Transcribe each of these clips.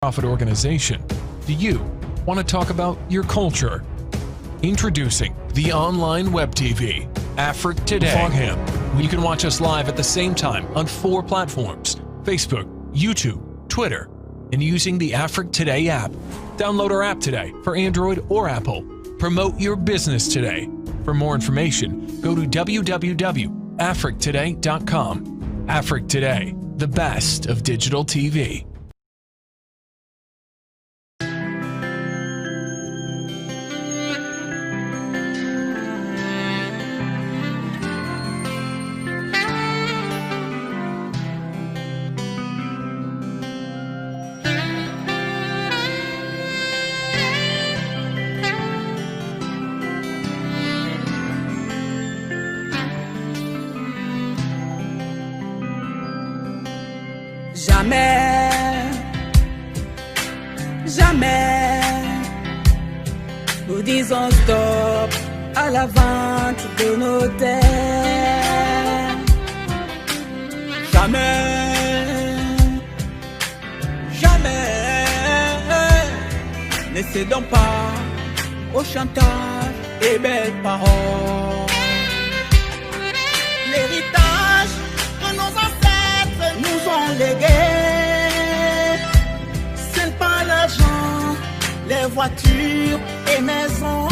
profit organization. Do you want to talk about your culture? Introducing the online web TV, Afrique Today. Fogham. You can watch us live at the same time on 4 platforms: Facebook, YouTube, Twitter, and using the Afrique Today app. Download our app today for Android or Apple. Promote your business today. For more information, go to www.afriquetoday.com. Afrique Today, the best of digital TV. Jamais, jamais, nous disons stop à la vente de nos terres. Jamais, jamais, ne cédons pas au chantage et belles paroles. L'héritage que nos ancêtres nous ont légué, c'est pas l'argent, les voitures et maisons.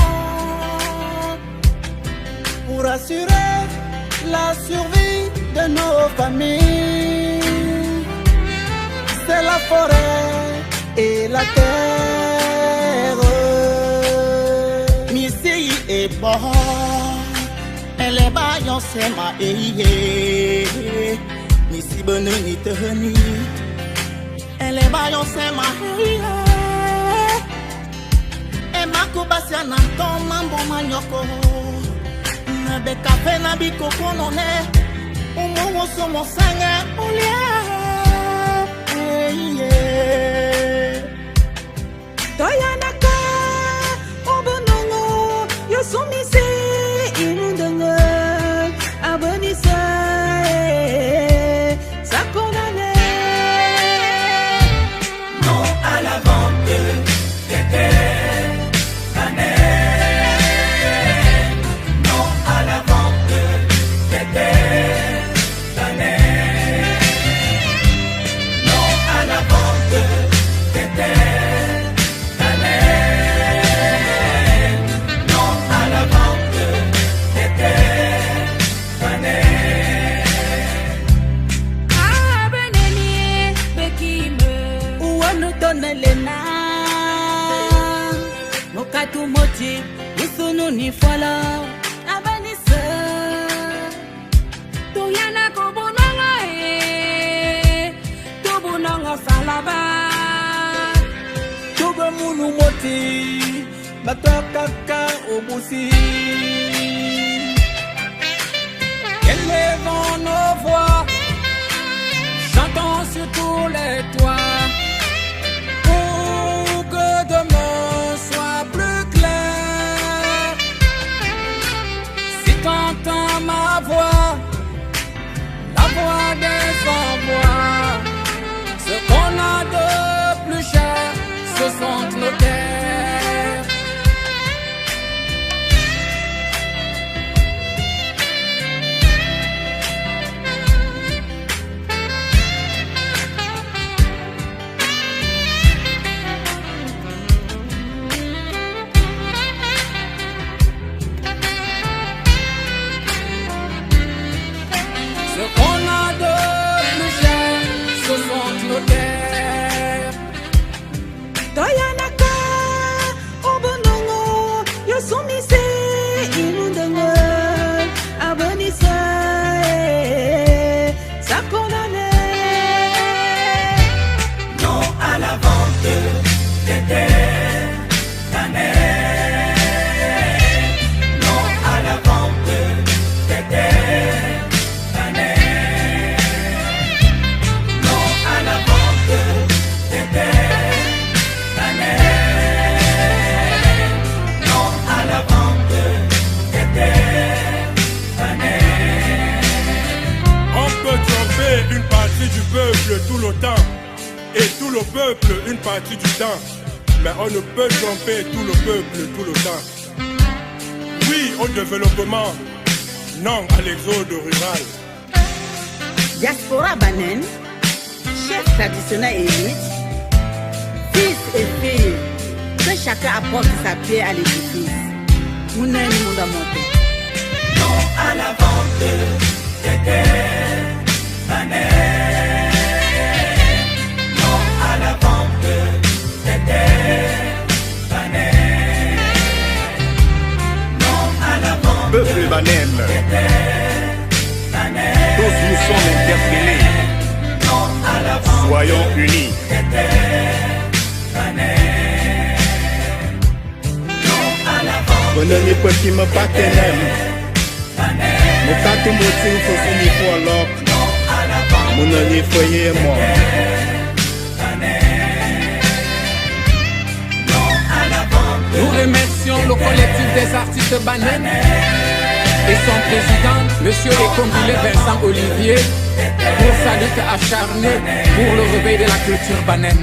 Pour assurer la survie de nos familles, c'est la forêt et la terre. Missy et bon, elle est baillon Sema et Missy bonne ni te ni, elle est baillon Sema et ma kobasia na ton mambo manyoko. Be café na biko konone umo somo sanga ulia Toyanaka obonongo yosumise inundanga abonisa sakonane. Non à la vente des terres. Moti, usunu ni fala, abanisa. Tuyana kobonanga tobonanga salaba. Tuba munu moti, batakaka obusi. Élevons nos voix, chantons sur tous les toits, pour que demain soit plus clair. Si t'entends ma voix, la voix des sans-voix, ce qu'on a de plus cher, ce sont nos terres. Toyanaka obonongo yosumise inundanga abonisa sakonane. Non à la vente des terres. Non à la vente des terres. Non à la vente des terres. Une partie du peuple tout le temps, et tout le peuple une partie du temps. Mais on ne peut tromper tout le peuple tout le temps. Oui au développement, non à l'exode rural. Diaspora Banen, chef traditionnel élite, fils et filles, que chacun apporte sa pierre à l'édifice. Nous n'avons pas de monter. Non à la vente des terres Banen. Non à la vente des terres Banen. Non à la vente Peuple Banen, des terres Banen. tous nous sommes interpellés. Non à la vente Soyons unis. des terres Banen. Non à la vente Mon ami petit me partenaire. Mon tante motive faut finir pour l'autre. Mon ami foyer et moi. Nous remercions le collectif des artistes Banen et son président, Monsieur le Congolais Vincent Olivier, pour sa lutte acharnée pour le réveil de la culture Banen.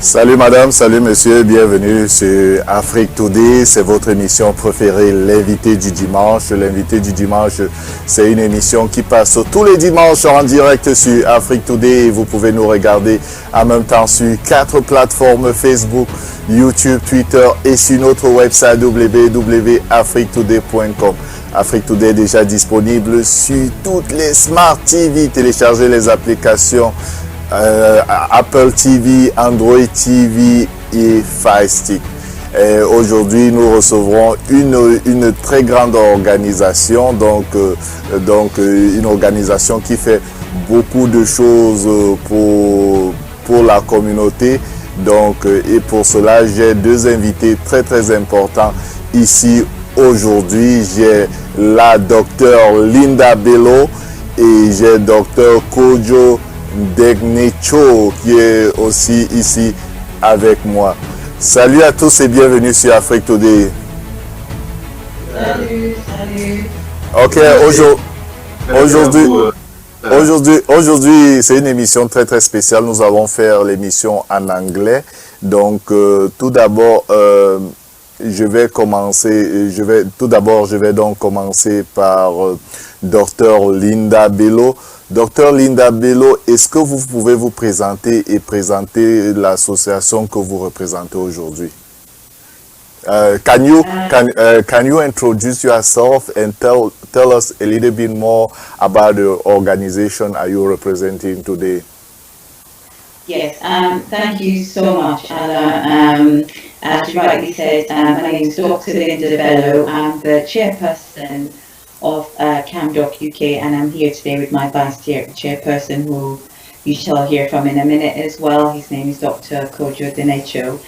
Salut madame, salut monsieur, bienvenue sur Afrique Today, c'est votre émission préférée, l'invité du dimanche. L'invité du dimanche, c'est une émission qui passe tous les dimanches en direct sur Afrique Today et vous pouvez nous regarder en même temps sur 4 plateformes Facebook, YouTube, Twitter et sur notre website www.afriquetoday.com. Afrique Today est déjà disponible sur toutes les Smart TV, téléchargez les applications Apple TV, Android TV et Fire Stick. Aujourd'hui, nous recevrons une très grande organisation, donc une organisation qui fait beaucoup de choses pour la communauté. Donc, et pour cela, j'ai deux invités très très importants ici aujourd'hui. J'ai la docteure Dida Mel et j'ai docteur Kojo Degnecho qui est aussi ici avec moi. Salut à tous et bienvenue sur Afrique Today. Salut. Ok, aujourd'hui c'est une émission très très spéciale. Nous allons faire l'émission en anglais. Donc tout d'abord je vais donc commencer par Dr Dida Mel. Docteur Dida Mel, est-ce que vous pouvez vous présenter et présenter l'association que vous représentez aujourd'hui? Can you introduce yourself and tell us a little bit more about the organization are you representing today? Yes, thank you so much, Ala. As you rightly said, my name is Dr. Dida Mel. I'm the chairperson of CAMDOC UK, and I'm here today with my vice chairperson, who you shall hear from in a minute as well. His name is Dr. Kojo Degnecho.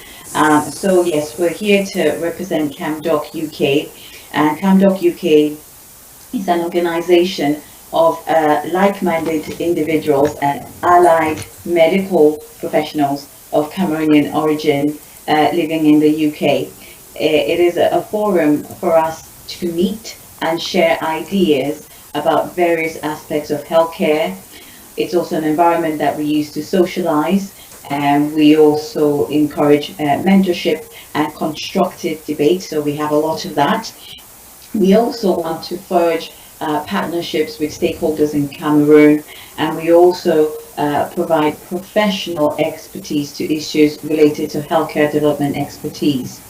So yes, we're here to represent CAMDOC UK, and CAMDOC UK is an organization of like-minded individuals and allied medical professionals of Cameroonian origin living in the UK. It is a forum for us to meet and share ideas about various aspects of healthcare. It's also an environment that we use to socialize, and we also encourage mentorship and constructive debate, so we have a lot of that. We also want to forge partnerships with stakeholders in Cameroon, and we also provide professional expertise to issues related to healthcare development expertise.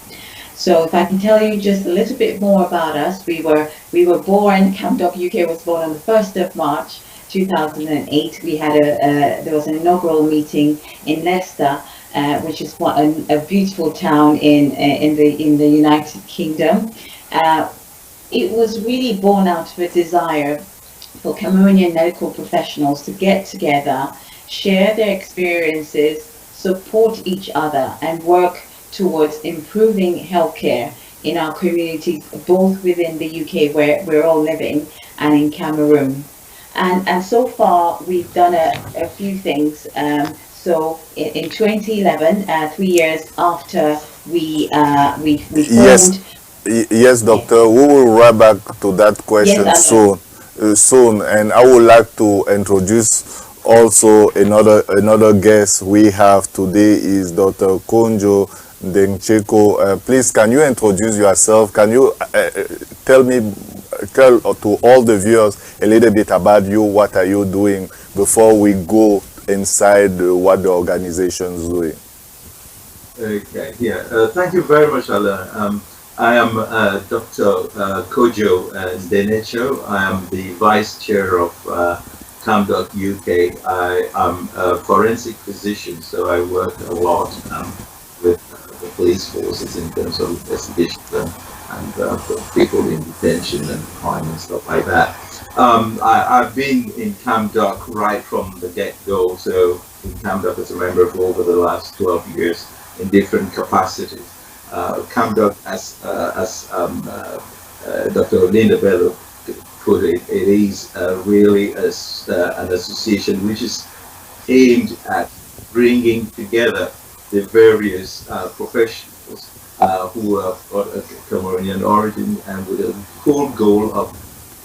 So if I can tell you just a little bit more about us, we were born, CAMDOC UK was born on the 1st of March 2008. We had there was an inaugural meeting in Leicester, which is a beautiful town in the United Kingdom. It was really born out of a desire for Cameroonian medical professionals to get together, share their experiences, support each other, and work towards improving healthcare in our communities, both within the UK where we're all living and in Cameroon. And so far we've done a few things. So in 2011, 3 years after we formed. Yes, doctor. We will write back to that question soon, and I would like to introduce also another guest we have today is Dr. Konjo Dengcheko. Please, can you introduce yourself? Can you tell to all the viewers a little bit about you? What are you doing before we go inside what the organization is doing? Okay, yeah. Thank you very much, Alain. I am Dr. Kojo Dengcheko. I am the Vice Chair of CAMDOC UK. I am a forensic physician, so I work a lot with the police forces in terms of investigation and people in detention and crime and stuff like that. I've been in CAMDOC right from the get-go, so in CAMDOC as a member for over the last 12 years in different capacities. CAMDOC, as Dr. Linda Bello put it, it is really an association which is aimed at bringing together the various professionals who are of Cameroonian origin, and with a whole goal of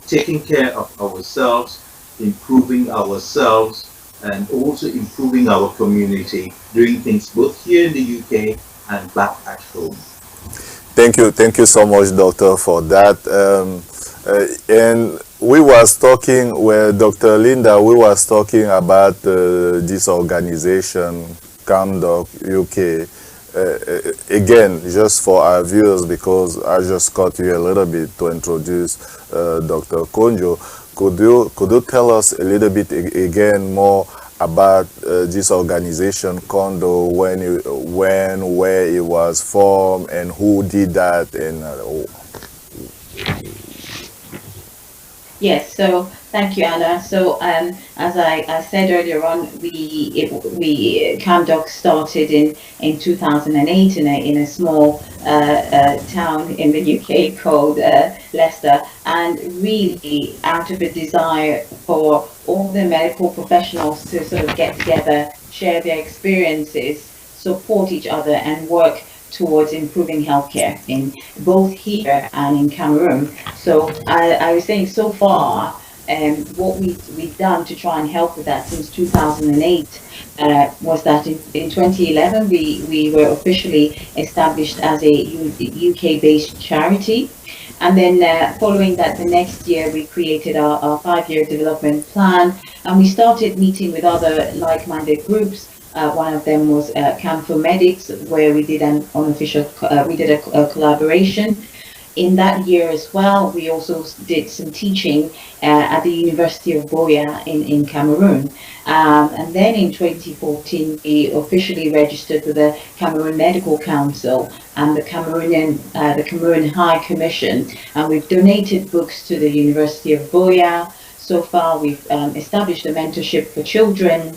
taking care of ourselves, improving ourselves, and also improving our community, doing things both here in the UK and back at home. Thank you so much, doctor, for that. And we was talking with Dr. Linda, we was talking about this organization, CAMDOC UK. Again, just for our viewers, because I just cut you a little bit to introduce Dr. Konjo. Could you tell us a little bit again more about this organization, CAMDOC, where it was formed, and who did that, and Yes, so thank you, Anna. So as I said earlier on, CAMDOC started in 2008 in a small town in the UK called Leicester, and really out of a desire for all the medical professionals to sort of get together, share their experiences, support each other, and work towards improving healthcare in both here and in Cameroon. So I was saying, so far, what we've done to try and help with that since 2008 was that in 2011 we were officially established as a UK-based charity, and then following that, the next year we created our 5-year development plan, and we started meeting with other like-minded groups. One of them was Camp Medics, where we did a collaboration. In that year as well, we also did some teaching at the University of Buea in Cameroon. And then in 2014, we officially registered with the Cameroon Medical Council and the Cameroon High Commission, and we've donated books to the University of Buea. So far, we've established a mentorship for children,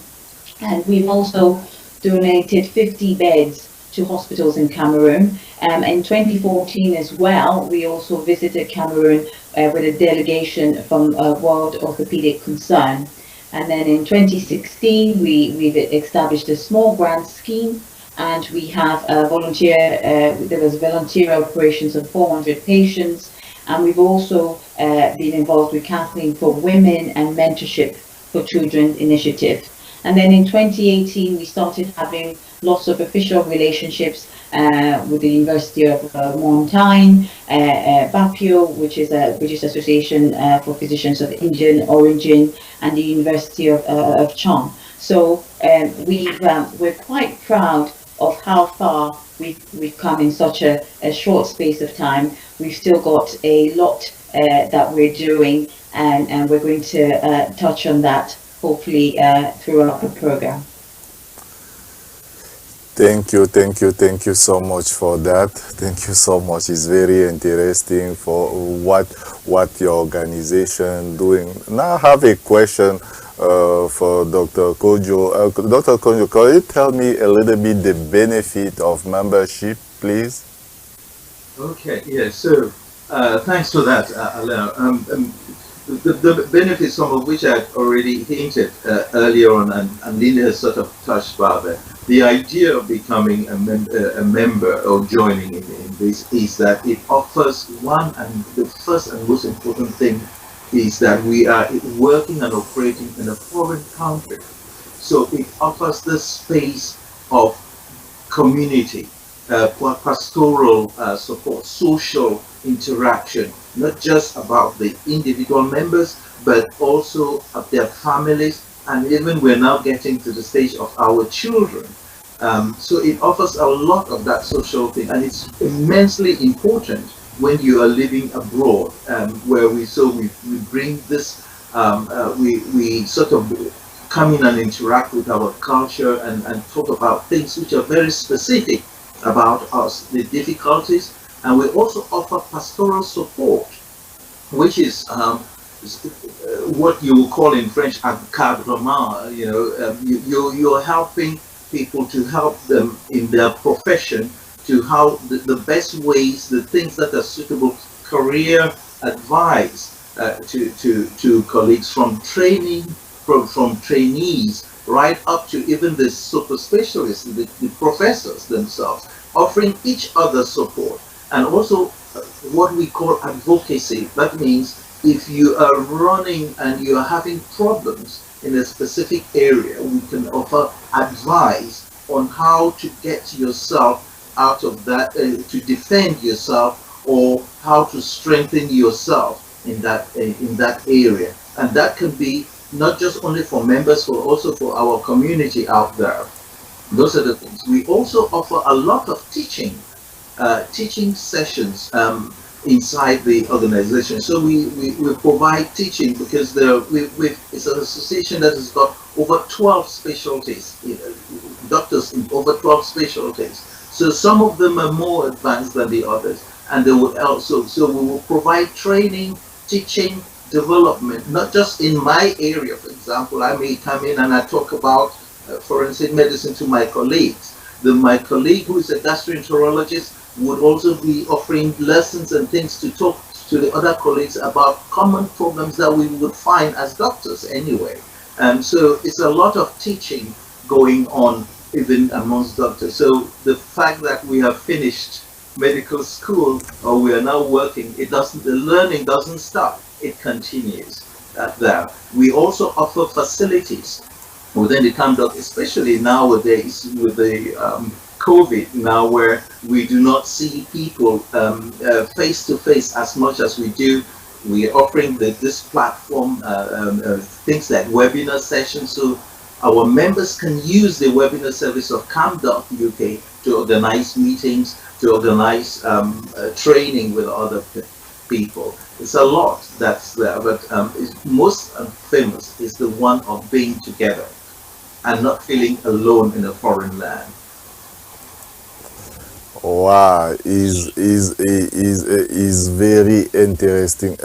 and we've also donated 50 beds to hospitals in Cameroon. In 2014 as well, we also visited Cameroon with a delegation from World Orthopedic Concern. And then in 2016, we've established a small grant scheme, and we have there was volunteer operations of 400 patients, And we've also been involved with counseling for women and mentorship for children's initiative. And then in 2018, we started having lots of official relationships with the University of Montaigne, BAPIO, which is a British Association for Physicians of Indian origin, and the University of Chong. So we're quite proud of how far we've come in such a short space of time. We've still got a lot that we're doing, and we're going to touch on that hopefully throughout the program. Thank you so much for that. Thank you so much. It's very interesting for what your organization doing. Now I have a question for Dr. Kojo. Dr. Kojo, can you tell me a little bit the benefit of membership, please? Okay, yeah, so thanks for that, Alain. The benefits, some of which I already hinted earlier on, and Linda has sort of touched about that. The idea of becoming a member or joining in this is that it offers one, and the first and most important thing is that we are working and operating in a foreign country. So it offers the space of community, pastoral support, social interaction, not just about the individual members, but also of their families, and even we're now getting to the stage of our children. So it offers a lot of that social thing, and it's immensely important when you are living abroad, where we bring this, we sort of come in and interact with our culture and talk about things which are very specific about us, the difficulties, and we also offer pastoral support, which is what you will call in French encadrement. You're helping people to help them in their profession, to how the best ways, the things that are suitable, career advice to colleagues, from training, from trainees, right up to even the super specialists, the professors themselves, offering each other support. And also what we call advocacy. That means if you are running and you are having problems in a specific area, we can offer advice on how to get yourself out of that, to defend yourself, or how to strengthen yourself in that area. And that can be not just only for members, but also for our community out there. Those are the things. We also offer a lot of teaching sessions inside the organization. So we provide teaching because it's an association that has got over 12 specialties, doctors in over 12 specialties. So some of them are more advanced than the others, and they will also, so we will provide training, teaching, development, not just in my area. For example, I may come in and I talk about forensic medicine to my colleagues. My colleague who is a gastroenterologist would also be offering lessons and things to talk to the other colleagues about common problems that we would find as doctors anyway. So it's a lot of teaching going on even amongst doctors. So the fact that we have finished medical school, or we are now working, the learning doesn't stop, it continues there. We also offer facilities within the CAMDOC, especially nowadays with the COVID now, where we do not see people face to face as much as we do. We are offering this platform, things like webinar sessions, so our members can use the webinar service of CAMDOC UK to organize meetings, to organize training with other people. It's a lot that's there, but most famous is the one of being together and not feeling alone in a foreign land. Wow, is very interesting.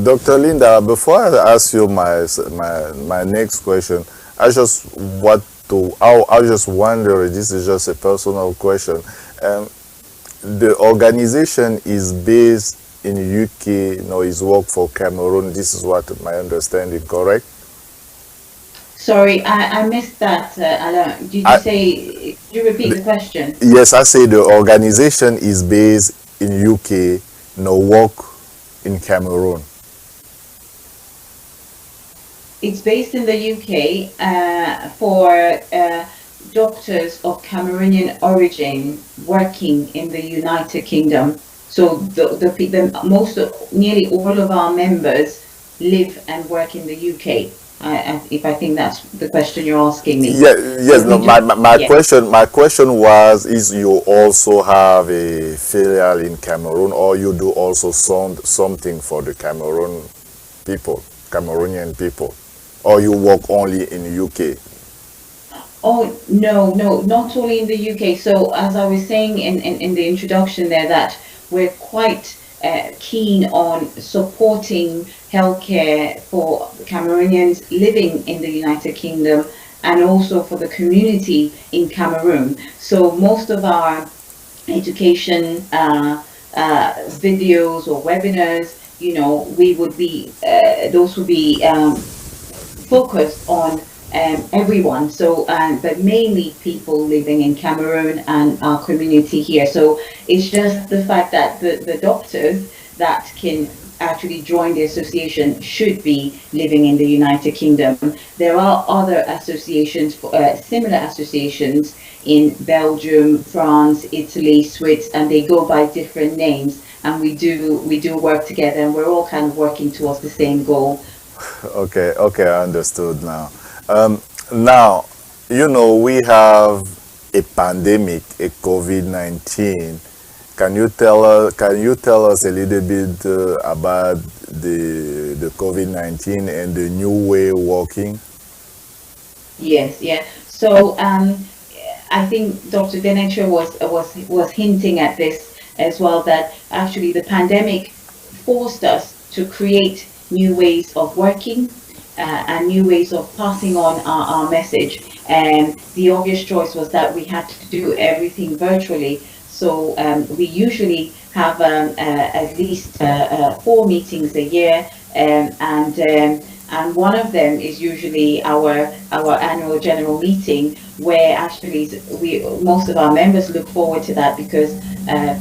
Dr. Linda, before I ask you my next question, I just wonder, this is just a personal question. The organization is based in UK, is work for Cameroon. This is what my understanding, correct? Sorry, I missed that, Alain. Did you could you repeat the question? Yes, I say the organization is based in UK. no work in Cameroon? It's based in the UK for doctors of Cameroonian origin working in the United Kingdom. So nearly all of our members live and work in the UK. If I think that's the question you're asking me. Yeah, yes. So No, my question was: is you also have a filial in Cameroon, or you do also something for the Cameroonian people, or you work only in the UK? Oh, no, not only in the UK. So as I was saying in the introduction there, that we're quite keen on supporting healthcare for Cameroonians living in the United Kingdom and also for the community in Cameroon. So most of our education videos or webinars, those would be focused on everyone, but mainly people living in Cameroon and our community here. So it's just the fact that the doctors that can actually join the association should be living in the United Kingdom. There are other associations, similar associations in Belgium, France, Italy, Swiss, and they go by different names, and we do work together, and we're all kind of working towards the same goal. Okay, I understood now. Now, we have a pandemic, a COVID-19. Can you tell us a little bit about the COVID-19 and the new way of working? Yes, yeah. So I think Dr. Didier was hinting at this as well, that actually the pandemic forced us to create new ways of working and new ways of passing on our message. And the obvious choice was that we had to do everything virtually. So we usually have at least 4 meetings a year, and one of them is usually our annual general meeting, where actually most of our members look forward to that, because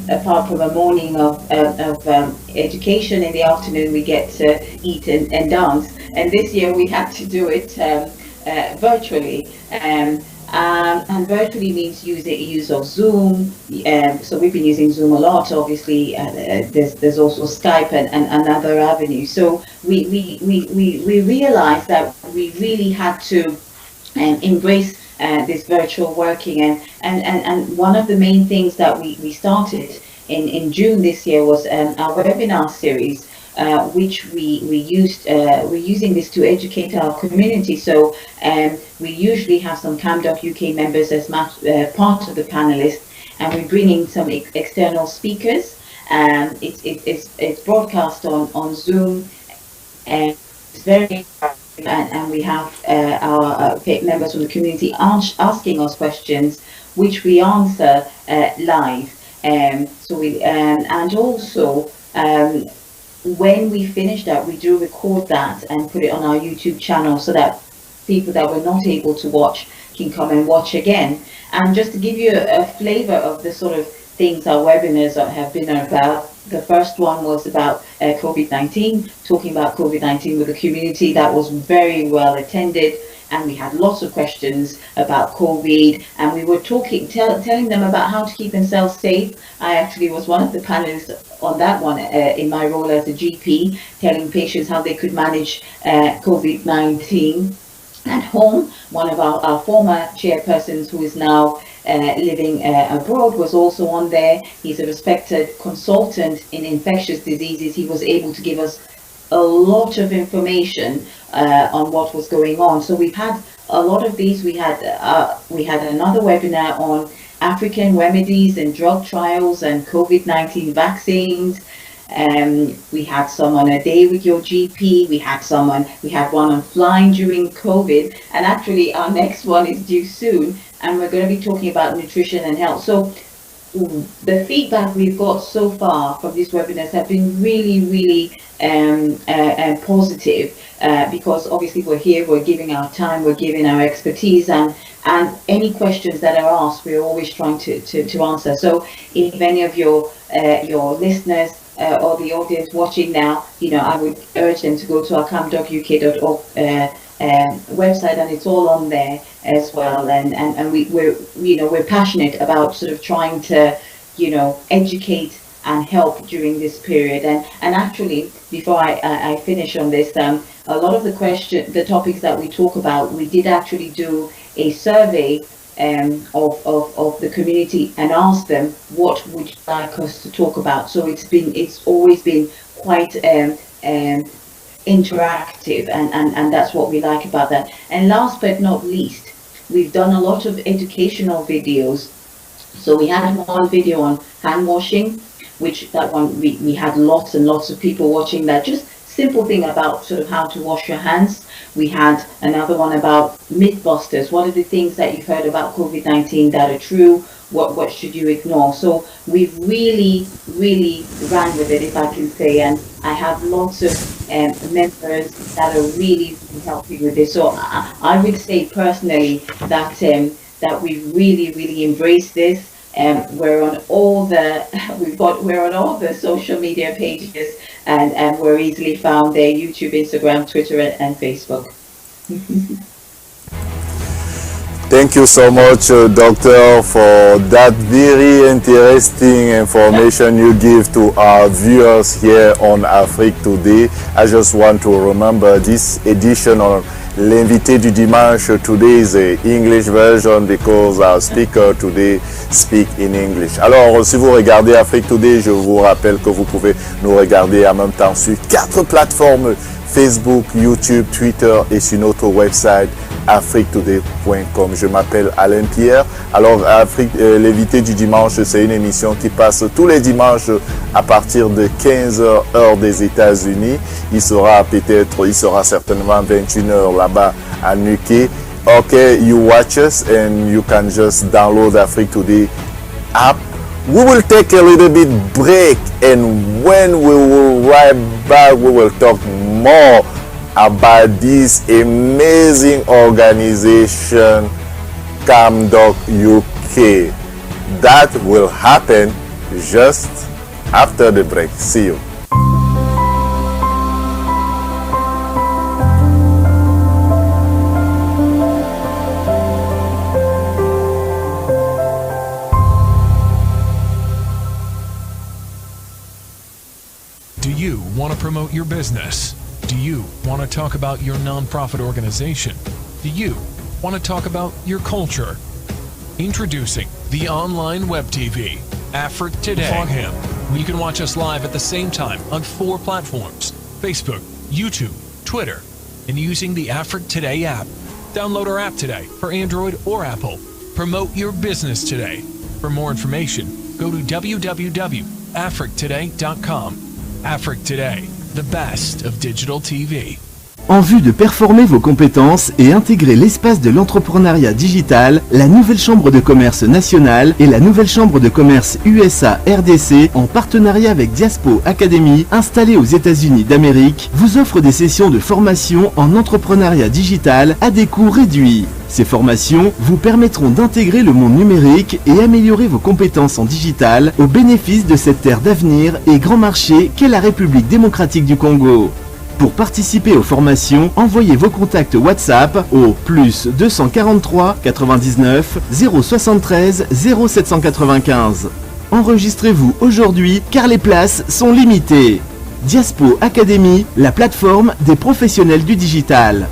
apart from a morning of education, in the afternoon we get to eat and dance. And this year we had to do it virtually. And virtually means use of Zoom. So we've been using Zoom a lot. Obviously, there's also Skype and other avenues. So we realized that we really had to embrace this virtual working. And one of the main things that we started in June this year was our webinar series, which we're using this to educate our community. So we usually have some CAMDOC UK members as part of the panelists, and we're bringing some external speakers. It's broadcast on Zoom, and it's very and we have our members from the community asking us questions, which we answer live. So we and also. When we finish that, we do record that and put it on our YouTube channel, so that people that were not able to watch can come and watch again. And just to give you a flavor of the sort of things our webinars have been about, the first one was about COVID-19, talking about COVID-19 with the community. That was very well attended, and we had lots of questions about COVID, and we were telling them about how to keep themselves safe. I actually was one of the panelists on that one in my role as a GP, telling patients how they could manage COVID-19 at home. One of our former chairpersons, who is now living abroad, was also on there. He's a respected consultant in infectious diseases. He was able to give us a lot of information on what was going on. So we've had a lot of these. We had another webinar on African remedies and drug trials and COVID-19 vaccines. We had some on A Day with Your GP. We had one on flying during COVID, and actually our next one is due soon, and we're going to be talking about nutrition and health. So the feedback we've got so far from these webinars have been really positive, because obviously we're here, we're giving our time, we're giving our expertise, and any questions that are asked, we're always trying to answer. So if any of your listeners or the audience watching now, I would urge them to go to our CAMDOCuk.org website, and it's all on there as well. And we're passionate about sort of trying to, educate and help during this period. And actually, before I finish on this, a lot of the topics that we talk about, we did actually do a survey of the community and ask them what would you like us to talk about. So it's always been quite interactive, and that's what we like about that. And last but not least, we've done a lot of educational videos. So we had one video on hand washing, which that one we had lots and lots of people watching that, just simple thing about sort of how to wash your hands. We had another one about mythbusters. What are the things that you've heard about COVID-19 that are true? What should you ignore? So we've really ran with it, if I can say, and I have lots of members that are really helping with this. So I would say personally that we've really embraced this. We're on all the social media pages, and we're easily found there: YouTube, Instagram, Twitter, and Facebook. Thank you so much, Doctor, for that very interesting information you give to our viewers here on Afrique Today. I just want to remember this edition on L'invité du Dimanche today is the English version because our speaker today speak in English. Alors, si vous regardez Afrique Today, je vous rappelle que vous pouvez nous regarder en même temps sur 4 plateformes: Facebook, YouTube, Twitter et sur notre website afriquetoday.com. Je m'appelle Alain Pierre. Alors, l'invité du dimanche, c'est une émission qui passe tous les dimanches à partir de 15h heure des États-Unis. Il sera certainement 21h là-bas à UK. Okay, you watch us and you can just download Afrique Today app. We will take a little bit break, and when we will right back, we will talk more about this amazing organization, CAMDOC UK. That will happen just after the break. See you. Do you want to promote your business? Do you want to talk about your nonprofit organization? Do you want to talk about your culture? Introducing the online web TV, Afrique Today. You can watch us live at the same time on 4 platforms: Facebook, YouTube, Twitter, and using the Afrique Today app. Download our app today for Android or Apple. Promote your business today. For more information, go to www.afriquetoday.com. Afrique Today, the best of digital TV. En vue de performer vos compétences et intégrer l'espace de l'entrepreneuriat digital, la nouvelle chambre de commerce nationale et la nouvelle chambre de commerce USA-RDC, en partenariat avec Diaspo Academy, installée aux États-Unis d'Amérique, vous offre des sessions de formation en entrepreneuriat digital à des coûts réduits. Ces formations vous permettront d'intégrer le monde numérique et améliorer vos compétences en digital au bénéfice de cette terre d'avenir et grand marché qu'est la République démocratique du Congo. Pour participer aux formations, envoyez vos contacts WhatsApp au +243 99 073 0795. Enregistrez-vous aujourd'hui car les places sont limitées. Diaspo Academy, la plateforme des professionnels du digital.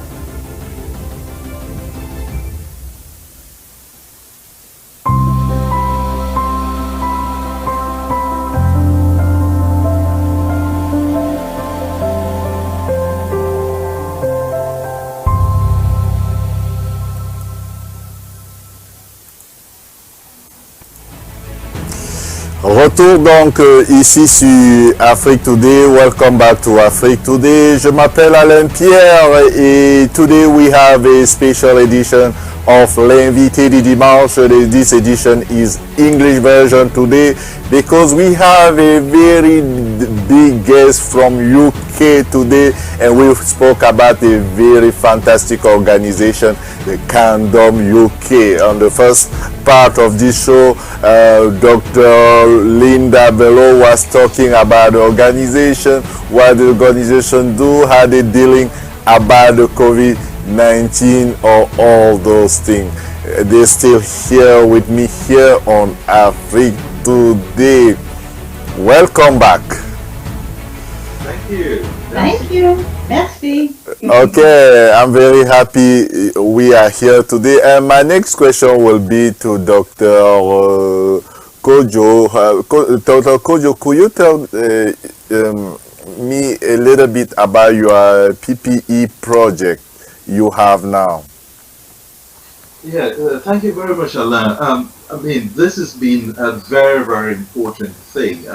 Retour donc ici sur Afrique Today. Welcome back to Afrique Today. Je m'appelle Alain Pierre et today we have a special edition of L'invité du dimanche. This edition is English version today because we have a very big guest from UK today, and we spoke about a very fantastic organization, the CAMDOC UK. On the first part of this show. Dr. Linda Bello was talking about the organization, what the organization do, how they dealing about the COVID-19 or all those things. They're still here with me here on Afrique Today. Welcome back. Thank you. Thank you. Merci. Okay, I'm very happy we are here today. And my next question will be to Dr. Kojo. Dr. Kojo, could you tell me a little bit about your PPE project you have now? Yeah, thank you very much, Alain. I mean, this has been a very, very important thing,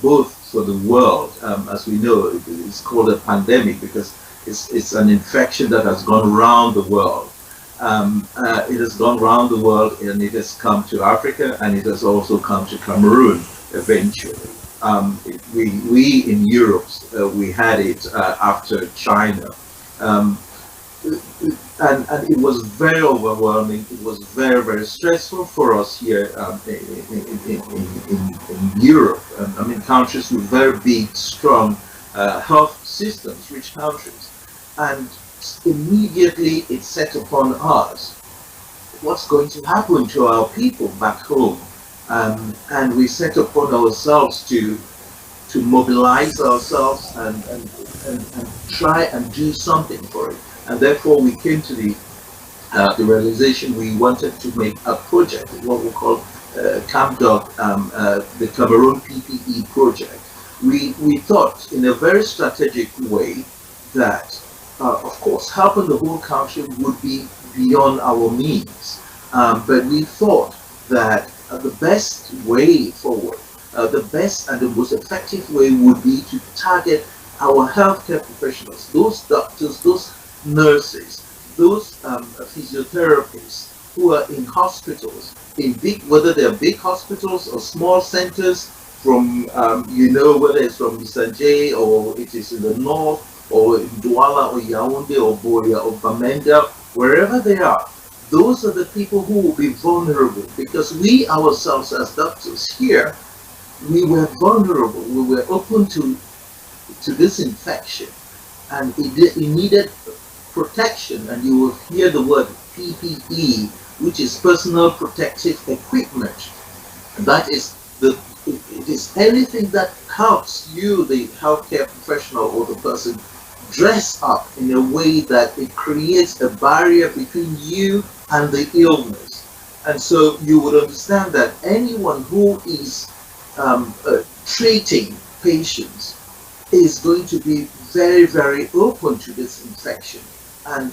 both for the world. As we know, it's called a pandemic because it's an infection that has gone around the world. It has gone around the world, and it has come to Africa, and it has also come to Cameroon eventually. We in Europe, we had it after China. And it was very overwhelming. It was very, very stressful for us here in Europe. I mean, countries with very big, strong health systems, rich countries. And immediately it set upon us what's going to happen to our people back home. And we set upon ourselves to mobilize ourselves and try and do something for it. And therefore, we came to the realization we wanted to make a project, what we call CAMDOC, the Cameroon PPE project. We thought in a very strategic way that, of course, helping the whole country would be beyond our means. But we thought that the best way forward, the best and the most effective way would be to target our healthcare professionals, those doctors, those nurses, those physiotherapists who are in hospitals, whether they're big hospitals or small centers, from whether it's from Bisanje or it is in the north or in Douala or Yaoundé or Boya or Bamenda, wherever they are. Those are the people who will be vulnerable, because we ourselves as doctors here, we were vulnerable, we were open to this infection, and it needed protection. And you will hear the word PPE, which is personal protective equipment. And that is it is anything that helps you, the healthcare professional or the person, dress up in a way that it creates a barrier between you and the illness. And so you would understand that anyone who is treating patients is going to be very, very open to this infection. And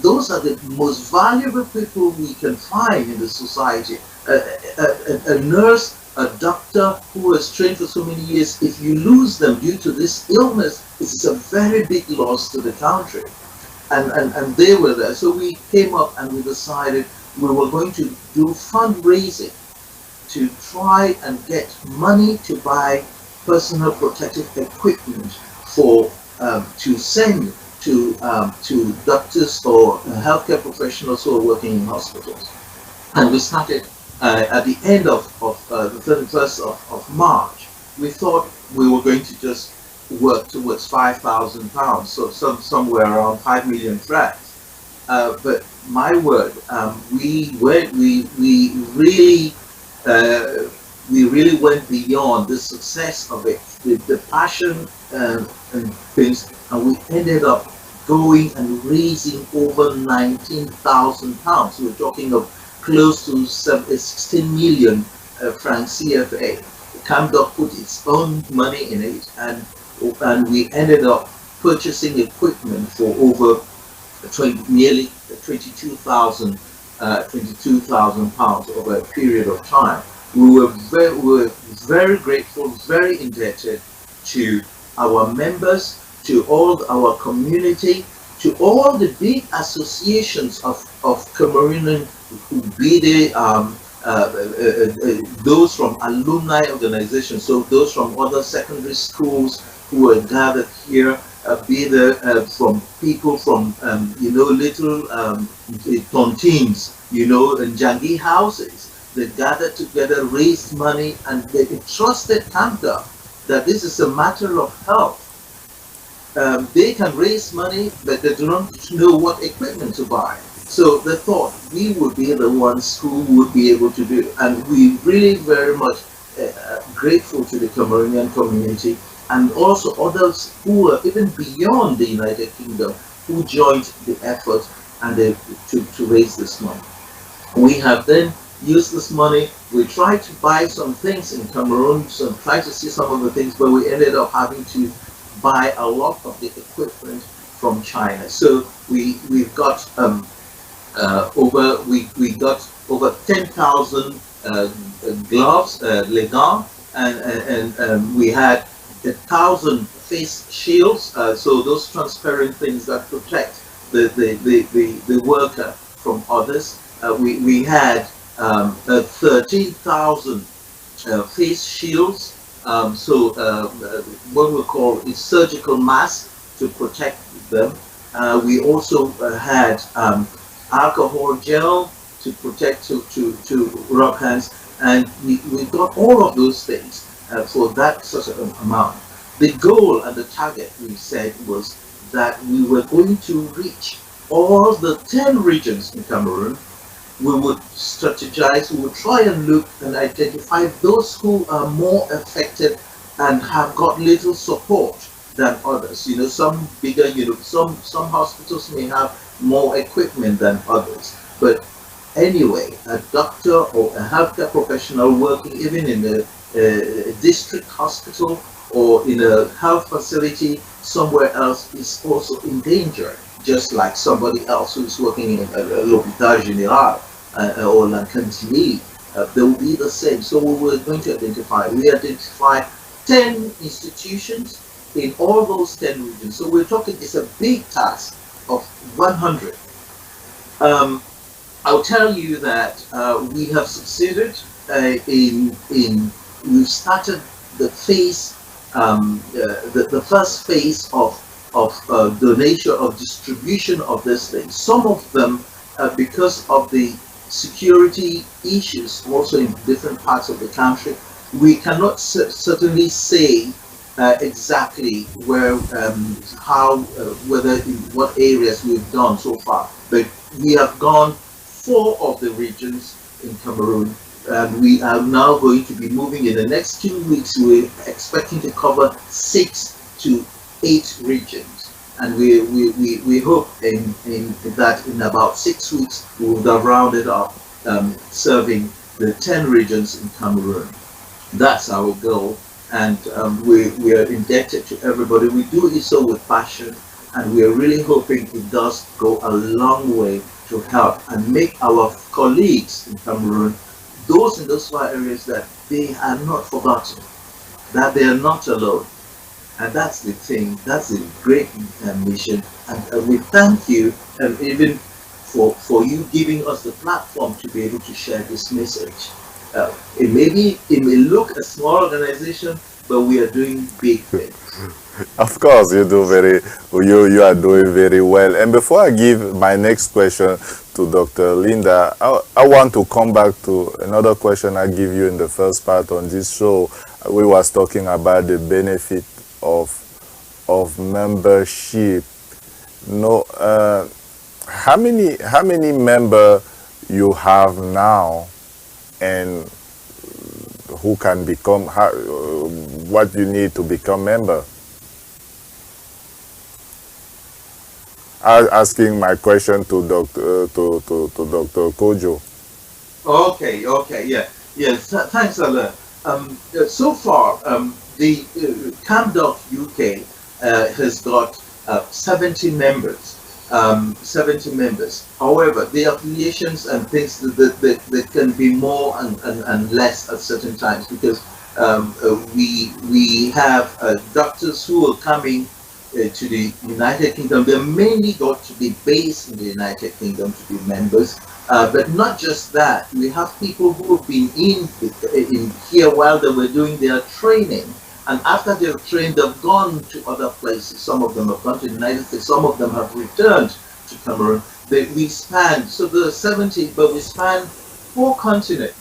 those are the most valuable people we can find in the society. A nurse, a doctor who has trained for so many years, if you lose them due to this illness, it's a very big loss to the country. And they were there. So we came up and we decided we were going to do fundraising to try and get money to buy personal protective equipment for to send to doctors or healthcare professionals who are working in hospitals. And we started at the end of the 31st of March. We thought we were going to just work towards £5,000, so somewhere around 5 million francs. But my word, we really went beyond the success of it, the passion and things, and we ended up going and raising over £19,000. We're talking of close to 16 million francs CFA. CAMDOC put its own money in it, and we ended up purchasing equipment for over nearly 22,000 pounds over a period of time. We were very grateful, very indebted to our members, to all our community, to all the big associations of Cameroonian, be they those from alumni organizations, so those from other secondary schools who were gathered here, be there from people from, little tontines, and jangi houses. They gathered together, raised money, and they trusted CAMDOC that this is a matter of health. They can raise money, but they do not know what equipment to buy. So they thought we would be the ones who would be able to do it. And we really very much grateful to the Cameroonian community and also others who are even beyond the United Kingdom who joined the effort and to raise this money. We have then used this money. We tried to buy some things in Cameroon, so tried to see some of the things, but we ended up having to buy a lot of the equipment from China. So we've got over 10,000 gloves, les gants, and we had 1,000 face shields. So those transparent things that protect the worker from others. We had 13,000 face shields. What we call is surgical mask to protect them. We also had alcohol gel to protect, to rub hands, and we got all of those things for that sort of amount. The goal and the target we said was that we were going to reach all the 10 regions in Cameroon. We would strategize, we would try and look and identify those who are more affected and have got little support than others. Some bigger, some hospitals may have more equipment than others. But anyway, a doctor or a healthcare professional working even in a district hospital or in a health facility somewhere else is also in danger, just like somebody else who's working in l'hôpital général or la cantine. They will be the same. So we were going to we identified 10 institutions in all those 10 regions. So we're talking, it's a big task of 100. I'll tell you that we have succeeded we've started the phase, the first phase of donation, of distribution of this thing. Some of them, because of the security issues also in different parts of the country, we cannot certainly say exactly where, how, whether in what areas we've done so far. But we have gone 4 of the regions in Cameroon, and we are now going to be moving in the next 2 weeks. We're expecting to cover 6 to 8 regions. And we hope that in about 6 weeks we will have rounded up serving the 10 regions in Cameroon. That's our goal, and we are indebted to everybody. We do it so with passion, and we are really hoping it does go a long way to help and make our colleagues in Cameroon, those in those 5 areas, that they are not forgotten, that they are not alone. And that's the thing, that's the great mission. And we thank you, even for you giving us the platform to be able to share this message. It may look a small organization, but we are doing big things. Of course, you are doing very well. And before I give my next question to Dr. Linda, I want to come back to another question I give you in the first part on this show. We was talking about the benefit of membership. How many members you have now, and who can become, what you need to become member? I'm asking my question to Dr. Kojo. Okay, yeah. Thanks, Alain. So far, the CAMDOC UK has got 70 members. 70 members. However, the affiliations and things that can be more and less at certain times, because we have doctors who are coming to the United Kingdom. They're mainly got to be based in the United Kingdom to be members. But not just that, we have people who have been in here while they were doing their training, And after they're trained, they've gone to other places. Some of them have gone to the United States. Some of them have returned to Cameroon. We span, so there are 70, but we span 4 continents.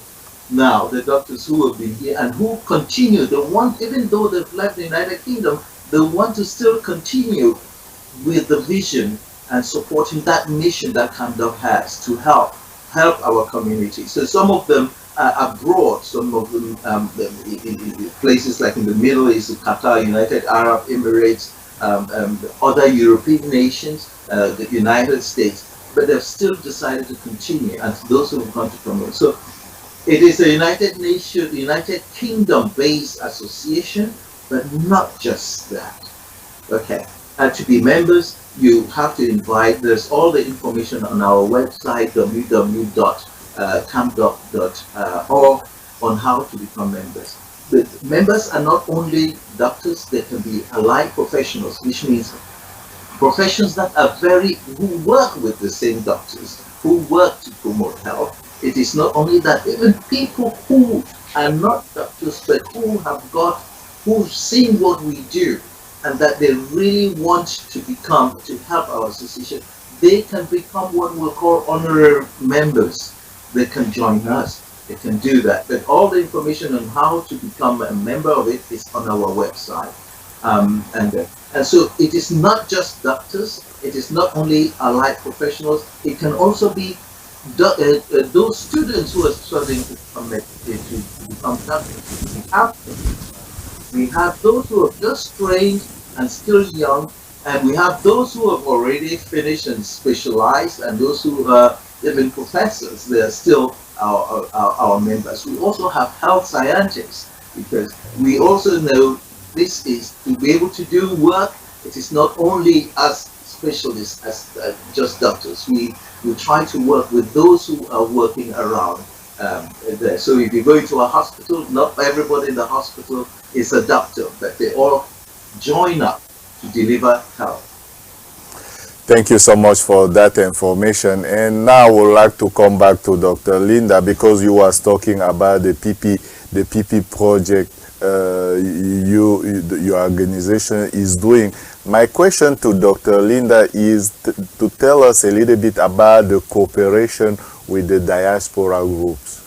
Now, the doctors who have been here and who continue, they want, even though they've left the United Kingdom, they want to still continue with the vision and supporting that mission that CAMDOC has to help our community. So some of them are abroad, some of them in places like in the Middle East, Qatar, United Arab Emirates, other European nations, the United States, but they've still decided to continue, and those who have gone to promote. So it is a United Kingdom-based association, but not just that. Okay, and to be members, you have to invite. There's all the information on our website, www.camdoc.org, on how to become members. The members are not only doctors; they can be allied professionals, which means professions that are who work with the same doctors, who work to promote health. It is not only that, even people who are not doctors, but who've seen what we do, and that they really want to help our association, they can become what we'll call honorary members. They can join us. They can do that. But all the information on how to become a member of it is on our website. And so it is not just doctors. It is not only allied professionals. It can also be those students who are studying to become doctors. We have those who have just trained and still young, and we have those who have already finished and specialized, and those who are even professors. They are still our members. We also have health scientists, because we also know this is to be able to do work. It is not only us specialists as just doctors. We try to work with those who are working around there. So if you go into a hospital, not everybody in the hospital is a doctor, but they all join up to deliver health. Thank you so much for that information. And now we'd like to come back to Dr. Linda, because you was talking about the PP project your organization is doing. My question to Dr. Linda is to tell us a little bit about the cooperation with the diaspora groups.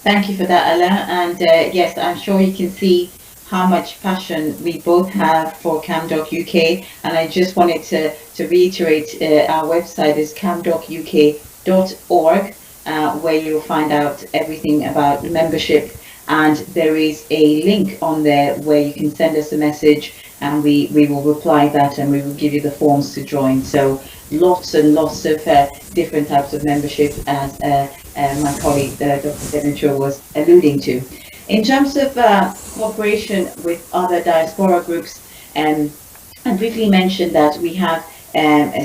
Thank you for that, Alain. And yes, I'm sure you can see how much passion we both have for CAMDOC UK. And I just wanted to reiterate, our website is camdocuk.org, where you'll find out everything about membership. And there is a link on there where you can send us a message, and we will reply that, and we will give you the forms to join. So lots and lots of different types of membership, as my colleague Dr. Didier was alluding to. In terms of cooperation with other diaspora groups, I briefly mentioned that we have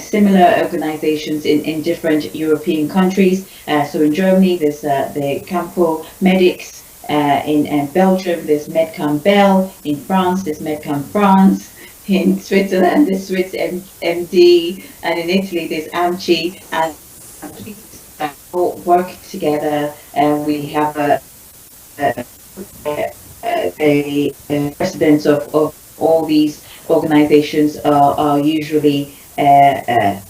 similar organizations in different European countries. So in Germany, there's the Campo Medics. In Belgium, there's Medcam Bel. In France, there's Medcam France. In Switzerland, there's Swiss MD. And in Italy, there's AMCI. And we all work together. And we have the presidents of all these organizations are usually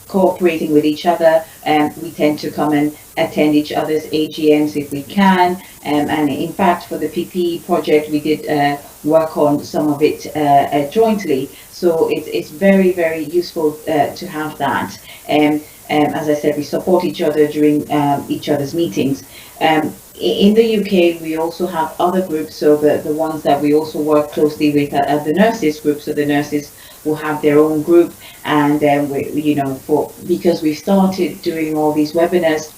cooperating with each other, and we tend to come and attend each other's AGMs if we can. And in fact, for the PPE project, we did work on some of it jointly. So it's very, very useful to have that. As I said, we support each other during each other's meetings. In the UK, we also have other groups, so the ones that we also work closely with are the nurses group. So the nurses will have their own group, and because we started doing all these webinars,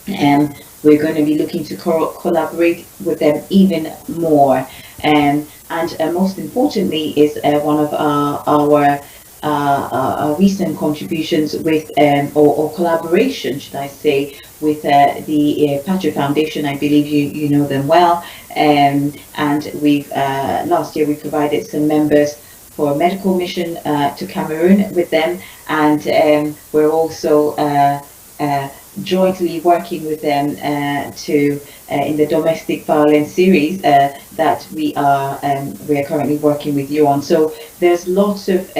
we're going to be looking to collaborate with them even more. And most importantly is one of our recent contributions with or collaboration, should I say, with the Patriot Foundation. I believe you know them well, and we've last year we provided some members for a medical mission to Cameroon with them, and we're also jointly working with them to in the domestic violence series that we are currently working with you on. So there's lots of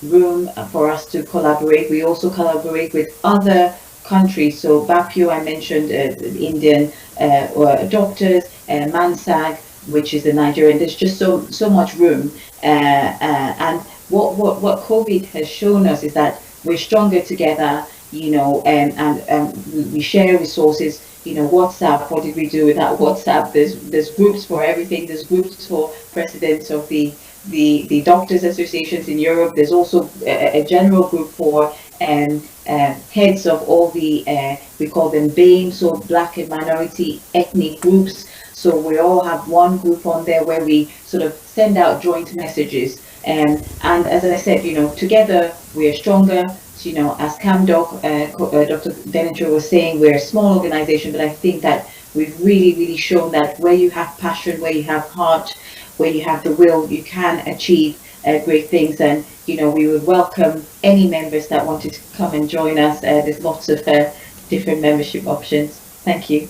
room for us to collaborate. We also collaborate with other countries. So BAPIO, I mentioned the Indian doctors, MANSAG, which is the Nigerian. There's just so much room. And what COVID has shown us is that we're stronger together, you know, and we share resources. You know, WhatsApp, what did we do without WhatsApp? There's groups for everything. There's groups for presidents of the doctors associations in Europe. There's also a general group for heads of all the we call them BAME, so Black and minority ethnic groups. So we all have one group on there where we sort of send out joint messages. And as I said, you know, together we are stronger. You know, as CAMDOC, Dr. Didier was saying, we're a small organization, but I think that we've really shown that where you have passion, where you have heart, where you have the will, you can achieve great things. And, you know, we would welcome any members that wanted to come and join us. There's lots of different membership options. Thank you.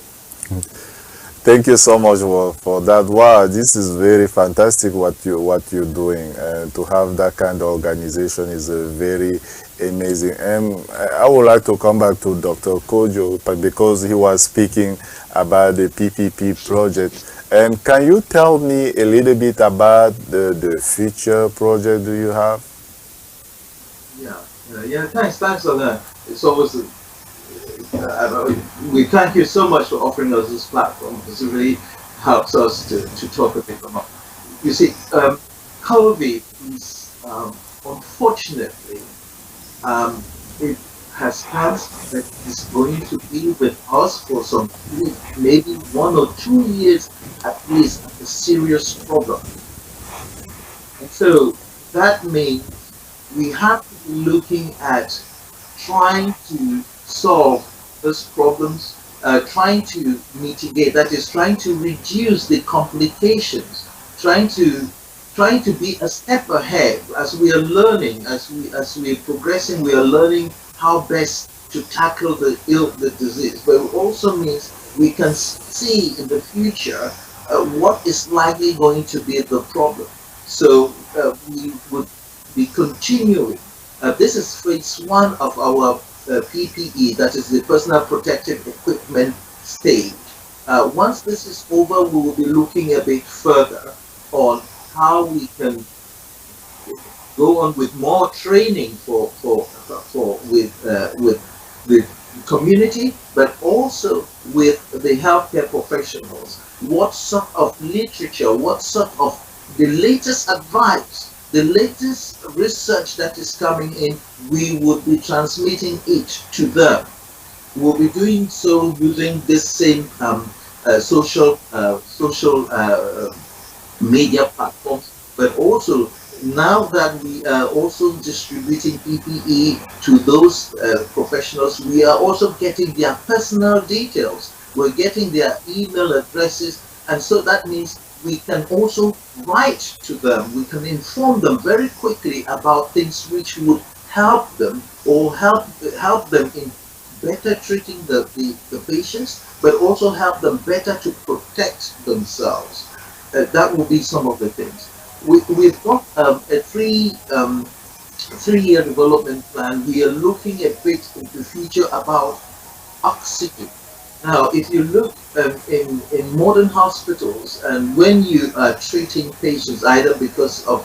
Thank you so much for that. Wow, this is very fantastic what you're doing, and to have that kind of organization is very amazing. And I would like to come back to Dr. Kojo because he was speaking about the PPP project. And can you tell me a little bit about the future project do you have? Yeah. Thanks for that. It's always we thank you so much for offering us this platform, because it really helps us to talk a bit about. You see, COVID is unfortunately it has had that is going to be with us for some maybe 1 or 2 years at least, a serious problem. And so that means we have to be looking at trying to solve those problems, trying to mitigate, that is trying to reduce the complications, trying to be a step ahead as we are learning, as we are progressing, we are learning how best to tackle the disease. But it also means we can see in the future what is likely going to be the problem. So we would be continuing. This is phase 1 of our PPE, that is the personal protective equipment stage. Once this is over, we will be looking a bit further on how we can go on with more training with the community, but also with the healthcare professionals. What sort of literature, what sort of the latest advice, the latest research that is coming in, we would be transmitting it to them. We'll be doing so using this same social media platforms, but also now that we are also distributing PPE to those professionals, we are also getting their personal details. We're getting their email addresses, and so that means we can also write to them. We can inform them very quickly about things which would help them or help them in better treating the patients, but also help them better to protect themselves. That will be some of the things. We've got a three-year development plan. We are looking a bit into the future about oxygen. Now, if you look in modern hospitals, and when you are treating patients, either because of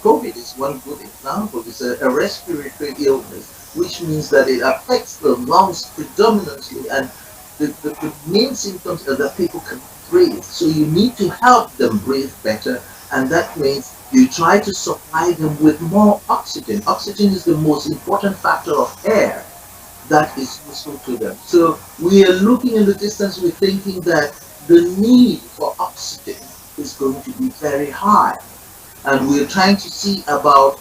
COVID is one good example. It's a respiratory illness, which means that it affects the lungs predominantly, and the main symptoms are that people can breathe. So you need to help them breathe better, and that means you try to supply them with more oxygen. Oxygen is the most important factor of air that is useful to them. So we are looking in the distance, we're thinking that the need for oxygen is going to be very high. And we're trying to see about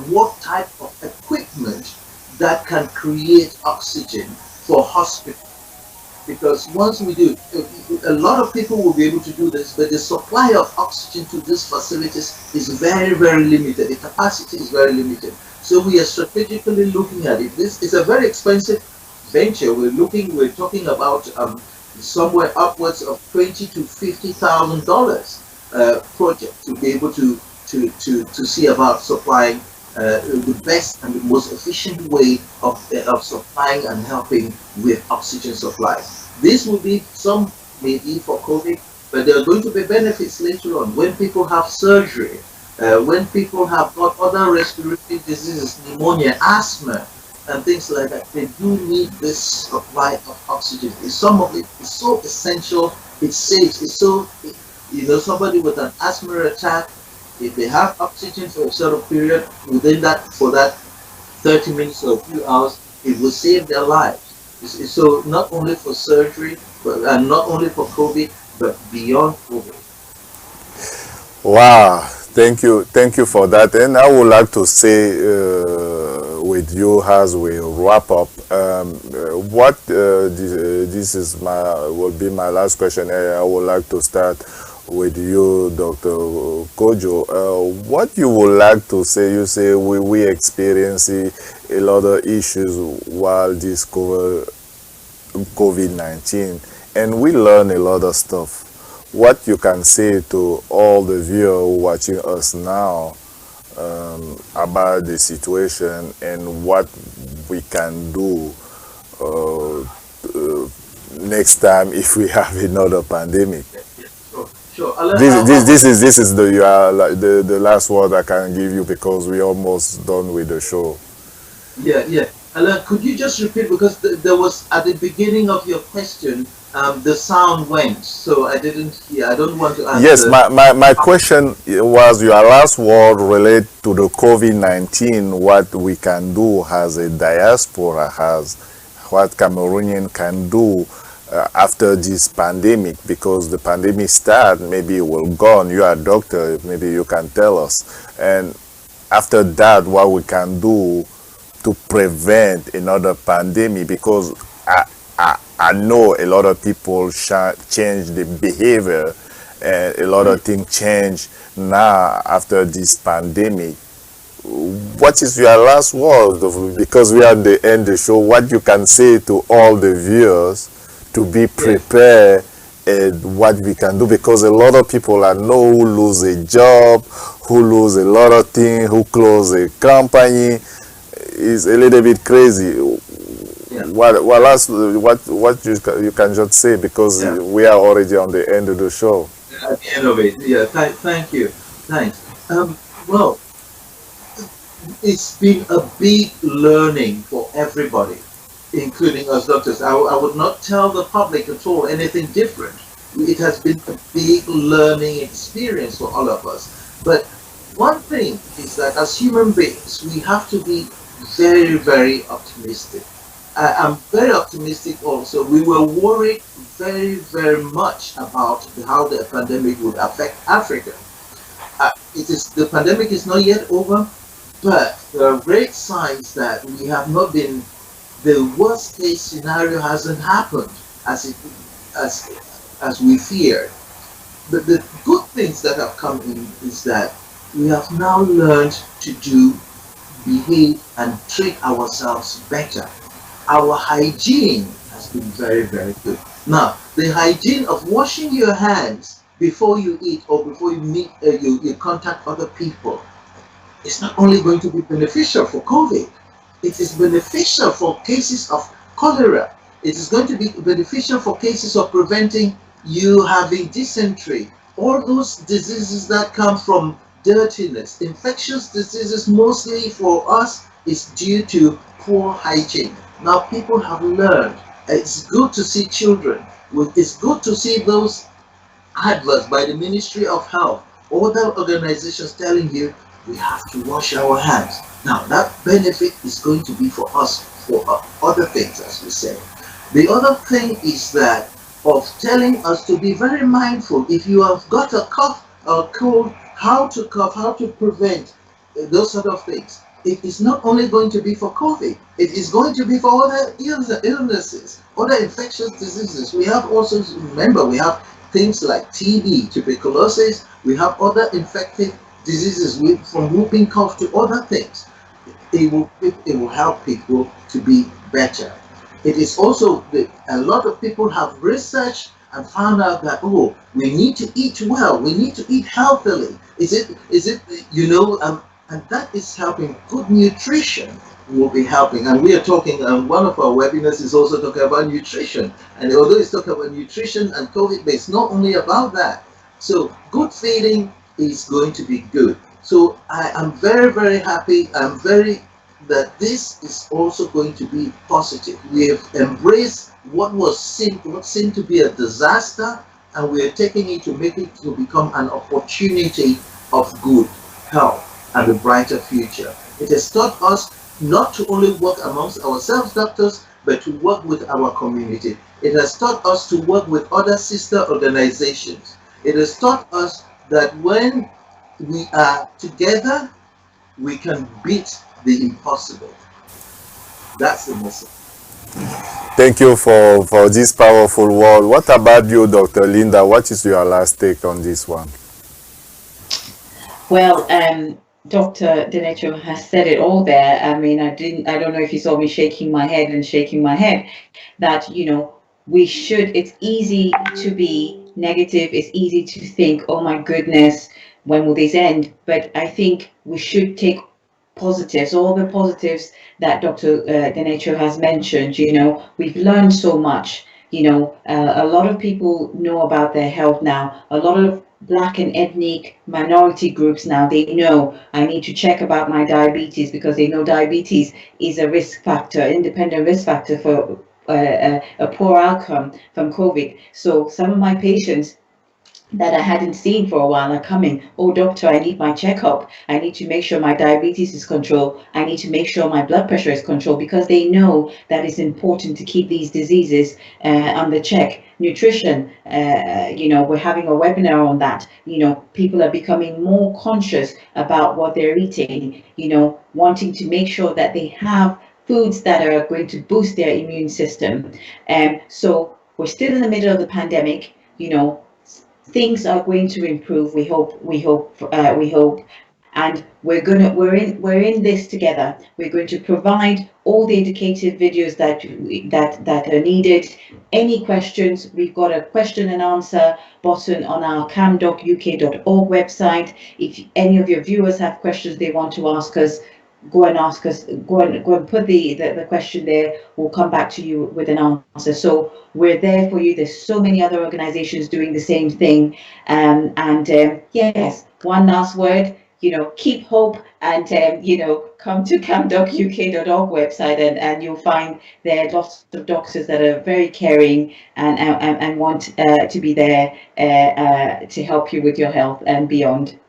what type of equipment that can create oxygen for hospitals. Because once we do, a lot of people will be able to do this, but the supply of oxygen to these facilities is very, very limited. The capacity is very limited. So we are strategically looking at it. This is a very expensive, venture, we're talking about somewhere upwards of $20,000 to $50,000 project to be able to see about supplying the best and the most efficient way of supplying and helping with oxygen supply. This will be some maybe for COVID, but there are going to be benefits later on when people have surgery, when people have got other respiratory diseases, pneumonia, asthma, and things like that. They do need this supply of oxygen. Some of it is so essential, it's safe, it's so, somebody with an asthma attack, if they have oxygen for a certain period, within that, for that 30 minutes or a few hours, it will save their lives. So not only for surgery, and not only for COVID, but beyond COVID. Wow, thank you for that. And I would like to say with you as we wrap up, this is will be my last question. I would like to start with you, Dr. Kojo. What you would like to say? You say we experience a lot of issues while this COVID-19, and we learn a lot of stuff. What you can say to all the viewers watching us now about the situation and what we can do next time if we have another pandemic? Sure. This is the last word I can give you because we're almost done with the show. Yeah. Alain, could you just repeat, because there was at the beginning of your question, the sound went, so I didn't hear. I don't want to answer. Yes, my question was your last word related to the COVID-19, what we can do as a diaspora, what Cameroonian can do after this pandemic, because the pandemic started, maybe it will gone. You are a doctor, maybe you can tell us. And after that, what we can do to prevent another pandemic, because I know a lot of people change the behavior and a lot of things change now after this pandemic. What is your last word? Because we are at the end of the show, what you can say to all the viewers to be prepared and what we can do, because a lot of people I know who lose a job, who lose a lot of things, who close a company. Is a little bit crazy. Yeah. What you can just say, because we are already on the end of the show. At the end of it, yeah. Thank you. Thanks. Well, it's been a big learning for everybody, including us doctors. I would not tell the public at all anything different. It has been a big learning experience for all of us. But one thing is that as human beings, we have to be very, very optimistic. I'm very optimistic also. We were worried very, very much about how the pandemic would affect Africa. The pandemic is not yet over, but there are great signs that we have not been, the worst case scenario hasn't happened as we feared. But the good things that have come in is that we have now learned to behave and treat ourselves better. Our hygiene has been very, very good. Now, the hygiene of washing your hands before you eat or before you meet, you contact other people, is not only going to be beneficial for COVID, it is beneficial for cases of cholera. It is going to be beneficial for cases of preventing you having dysentery, all those diseases that come from dirtiness. Infectious diseases mostly for us is due to poor hygiene. Now people have learned. It's good to see children. It's good to see those adverts by the Ministry of Health, other organizations telling you we have to wash our hands. Now that benefit is going to be for us for other things, as we say. The other thing is that of telling us to be very mindful. If you have got a cough or cold, how to cough, how to prevent those sort of things. It is not only going to be for COVID, it is going to be for other illnesses, other infectious diseases. We have also, remember, we have things like TB, tuberculosis, we have other infective diseases from whooping cough to other things. It will help people to be better. it is also a lot of people have researched and found out that, oh, we need to eat well, we need to eat healthily. Is it and that is helping. Good nutrition will be helping. And we are talking, one of our webinars is also talking about nutrition. And although it's talking about nutrition and COVID, but it's not only about that. So good feeding is going to be good. So I am very, very happy. I'm very that this is also going to be positive. We have embraced what seemed to be a disaster, and we are taking it to make it to become an opportunity of good health and a brighter future. It has taught us not to only work amongst ourselves, doctors, but to work with our community. It has taught us to work with other sister organizations. It has taught us that when we are together, we can beat the impossible. That's the message. Thank you for this powerful word. What about you, Dr. Linda? What is your last take on this one? Well, Dr. Dinecho has said it all there. I mean, I don't know if you saw me shaking my head, that, it's easy to be negative. It's easy to think, oh my goodness, when will this end? But I think we should take positives, all the positives that Dr. Dinecho has mentioned. We've learned so much. A lot of people know about their health now. A lot of Black and ethnic minority groups now, they know I need to check about my diabetes, because they know diabetes is a risk factor, independent risk factor for a poor outcome from COVID. So some of my patients that I hadn't seen for a while are coming, oh doctor, I need my checkup. I need to make sure my diabetes is controlled. I need to make sure my blood pressure is controlled, because they know that it's important to keep these diseases under check. Nutrition, we're having a webinar on that. People are becoming more conscious about what they're eating, wanting to make sure that they have foods that are going to boost their immune system. So we're still in the middle of the pandemic. Things are going to improve. We hope, and we're in this together. We're going to provide all the educative videos that are needed. Any questions, we've got a question and answer button on our CAMDOCuk.org website. If any of your viewers have questions they want to ask us, go and ask us. Go and put the question there. We'll come back to you with an answer. So we're there for you. There's so many other organizations doing the same thing. Yes, one last word. Keep hope, and come to CAMDOCuk.org website, and you'll find there are lots of doctors that are very caring and want to be there to help you with your health and beyond.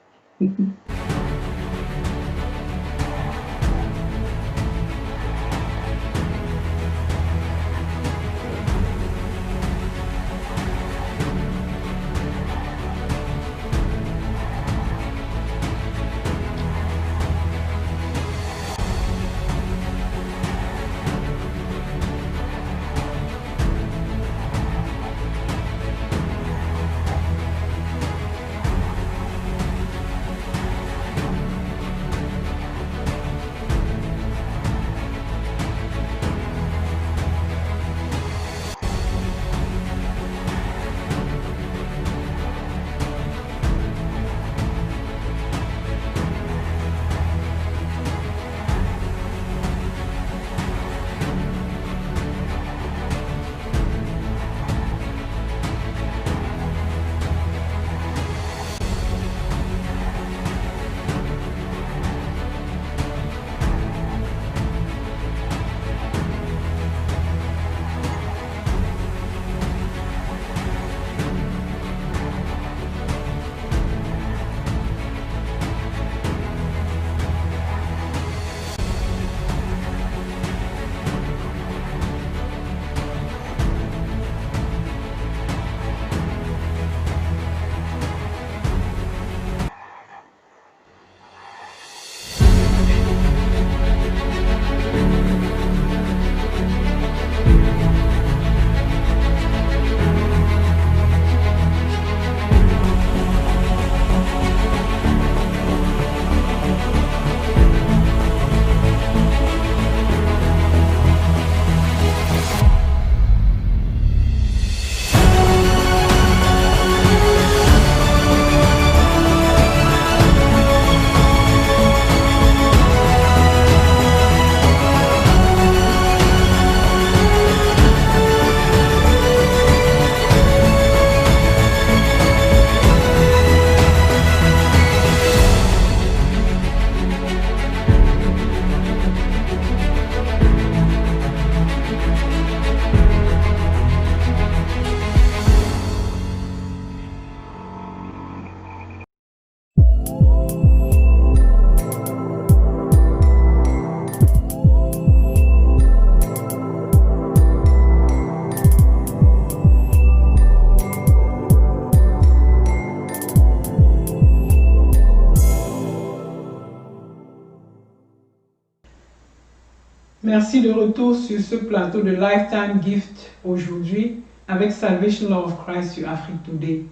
merci de retour sur ce plateau de Lifetime Gift aujourd'hui avec Salvation Law of Christ sur Afrique Today.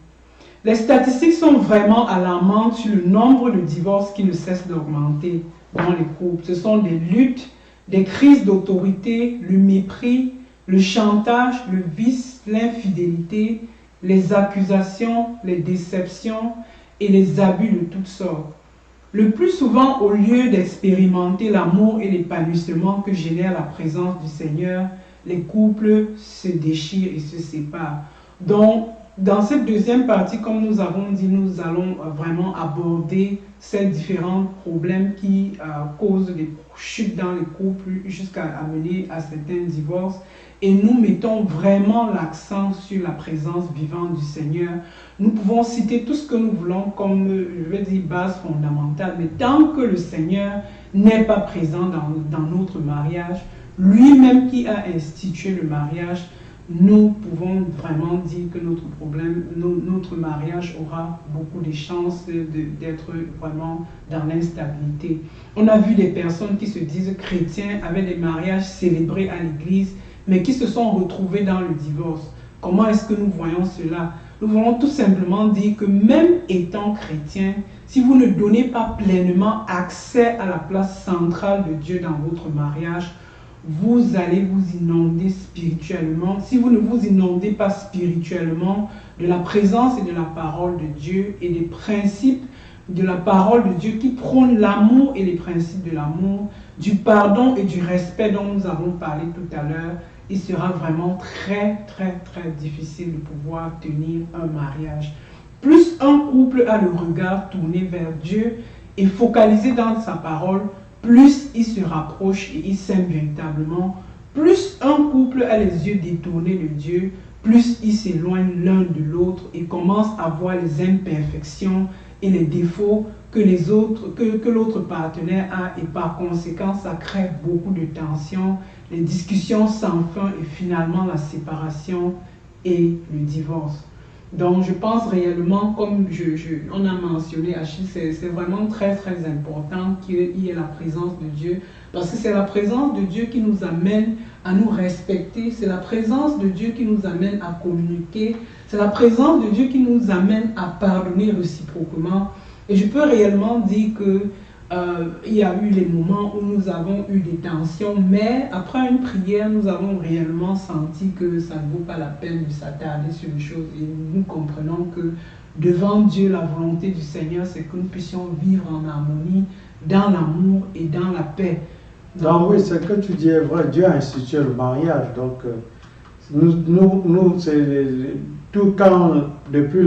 Les statistiques sont vraiment alarmantes sur le nombre de divorces qui ne cessent d'augmenter dans les couples. Ce sont des luttes, des crises d'autorité, le mépris, le chantage, le vice, l'infidélité, les accusations, les déceptions et les abus de toutes sortes. Le plus souvent, au lieu d'expérimenter l'amour et l'épanouissement que génère la présence du Seigneur, les couples se déchirent et se séparent. Donc, dans cette deuxième partie, comme nous avons dit, nous allons vraiment aborder ces différents problèmes qui causent des chutes dans les couples jusqu'à amener à certains divorces. Et nous mettons vraiment l'accent sur la présence vivante du Seigneur. Nous pouvons citer tout ce que nous voulons comme, je vais dire, base fondamentale. Mais tant que le Seigneur n'est pas présent dans notre mariage, lui-même qui a institué le mariage, nous pouvons vraiment dire que notre mariage aura beaucoup de chances d'être vraiment dans l'instabilité. On a vu des personnes qui se disent chrétiens avec des mariages célébrés à l'église, mais qui se sont retrouvés dans le divorce. Comment est-ce que nous voyons cela? Nous voulons tout simplement dire que même étant chrétien, si vous ne donnez pas pleinement accès à la place centrale de Dieu dans votre mariage, vous allez vous inonder spirituellement. Si vous ne vous inondez pas spirituellement de la présence et de la parole de Dieu et des principes de la parole de Dieu qui prônent l'amour et les principes de l'amour, du pardon et du respect dont nous avons parlé tout à l'heure, il sera vraiment très difficile de pouvoir tenir un mariage. Plus un couple a le regard tourné vers Dieu et focalisé dans sa parole, plus il se rapproche et il s'aime véritablement. Plus un couple a les yeux détournés de Dieu, plus il s'éloigne l'un de l'autre et commence à voir les imperfections et les défauts que l'autre partenaire a, et par conséquent ça crée beaucoup de tensions, les discussions sans fin et finalement la séparation et le divorce. Donc je pense réellement, comme on a mentionné, Achille, c'est vraiment très important qu'il y ait la présence de Dieu, parce que c'est la présence de Dieu qui nous amène à nous respecter, c'est la présence de Dieu qui nous amène à communiquer, c'est la présence de Dieu qui nous amène à pardonner réciproquement. Et je peux réellement dire que il y a eu les moments où nous avons eu des tensions, mais après une prière, nous avons réellement senti que ça ne vaut pas la peine de s'attarder sur les choses. Et nous comprenons que devant Dieu, la volonté du Seigneur, c'est que nous puissions vivre en harmonie, dans l'amour et dans la paix. Donc oui, ce que tu dis est vrai. Dieu a institué le mariage. Donc nous c'est tout quand depuis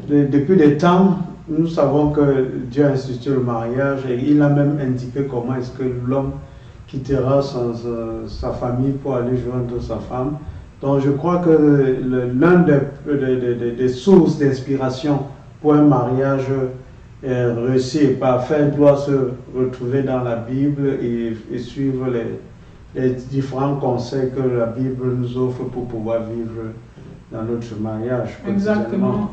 depuis des temps, nous savons que Dieu a institué le mariage et il a même indiqué comment est-ce que l'homme quittera sa famille pour aller joindre sa femme. Donc je crois que l'un des sources d'inspiration pour un mariage réussi et parfait doit se retrouver dans la Bible et suivre les différents conseils que la Bible nous offre pour pouvoir vivre dans notre mariage. Exactement.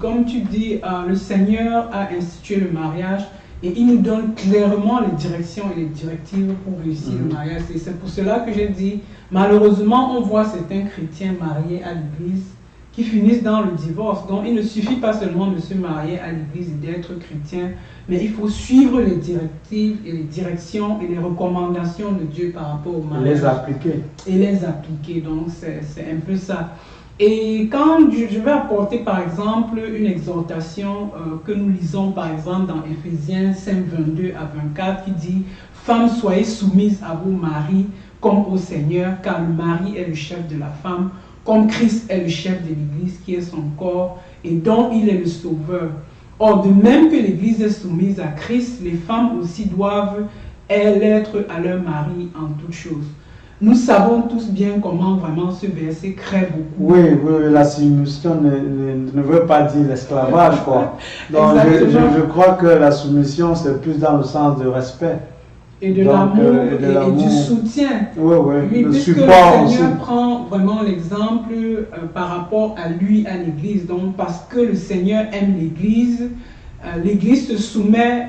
Comme tu dis, le Seigneur a institué le mariage et il nous donne clairement les directions et les directives pour réussir le mariage. Et c'est pour cela que j'ai dit, malheureusement, on voit certains chrétiens mariés à l'église qui finissent dans le divorce. Donc, il ne suffit pas seulement de se marier à l'église et d'être chrétien, mais il faut suivre les directives et les directions et les recommandations de Dieu par rapport au mariage. Et les appliquer. Donc, c'est un peu ça. Et quand je vais apporter par exemple une exhortation que nous lisons par exemple dans Éphésiens 5, 22 à 24 qui dit « Femmes, soyez soumises à vos maris comme au Seigneur, car le mari est le chef de la femme, comme Christ est le chef de l'Église qui est son corps et dont il est le sauveur. Or, de même que l'Église est soumise à Christ, les femmes aussi doivent l'être à leur mari en toutes choses. » Nous savons tous bien comment vraiment ce verset crée beaucoup. Oui, la soumission ne veut pas dire l'esclavage, quoi. Donc je crois que la soumission, c'est plus dans le sens de respect. Et de l'amour et du soutien. Oui, le puisque support le Seigneur aussi. prend vraiment l'exemple par rapport à lui, à l'Église. Donc, parce que le Seigneur aime l'Église, l'Église se soumet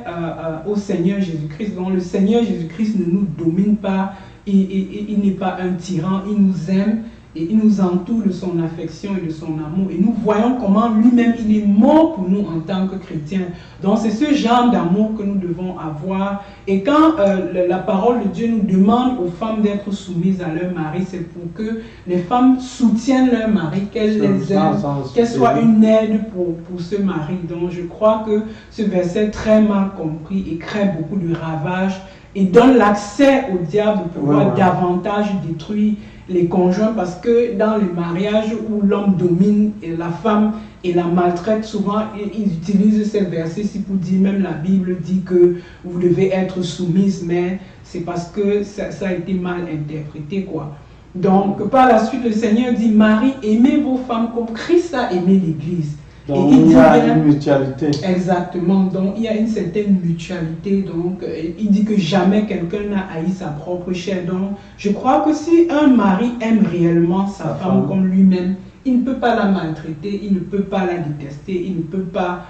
au Seigneur Jésus-Christ. Donc le Seigneur Jésus-Christ ne nous domine pas, il n'est pas un tyran, il nous aime et il nous entoure de son affection et de son amour. Et nous voyons comment lui-même, il est mort pour nous en tant que chrétiens. Donc c'est ce genre d'amour que nous devons avoir. Et quand la parole de Dieu nous demande aux femmes d'être soumises à leur mari, c'est pour que les femmes soutiennent leur mari, qu'elles les aiment, qu'elles soient une aide pour ce mari. Donc je crois que ce verset très mal compris et crée beaucoup de ravages et donne l'accès au diable de pouvoir davantage détruire les conjoints, parce que dans les mariages où l'homme domine et la femme et la maltraite, souvent ils utilisent ces versets-ci pour dire, même la Bible dit que vous devez être soumise, mais c'est parce que ça a été mal interprété, quoi. Donc par la suite le Seigneur dit, Marie, aimez vos femmes comme Christ a aimé l'Église. Donc il y a une mutualité. Exactement, donc il y a une certaine mutualité. Donc il dit que jamais quelqu'un n'a haï sa propre chair. Donc je crois que si un mari aime réellement sa femme comme lui-même, il ne peut pas la maltraiter, il ne peut pas la détester, il ne peut pas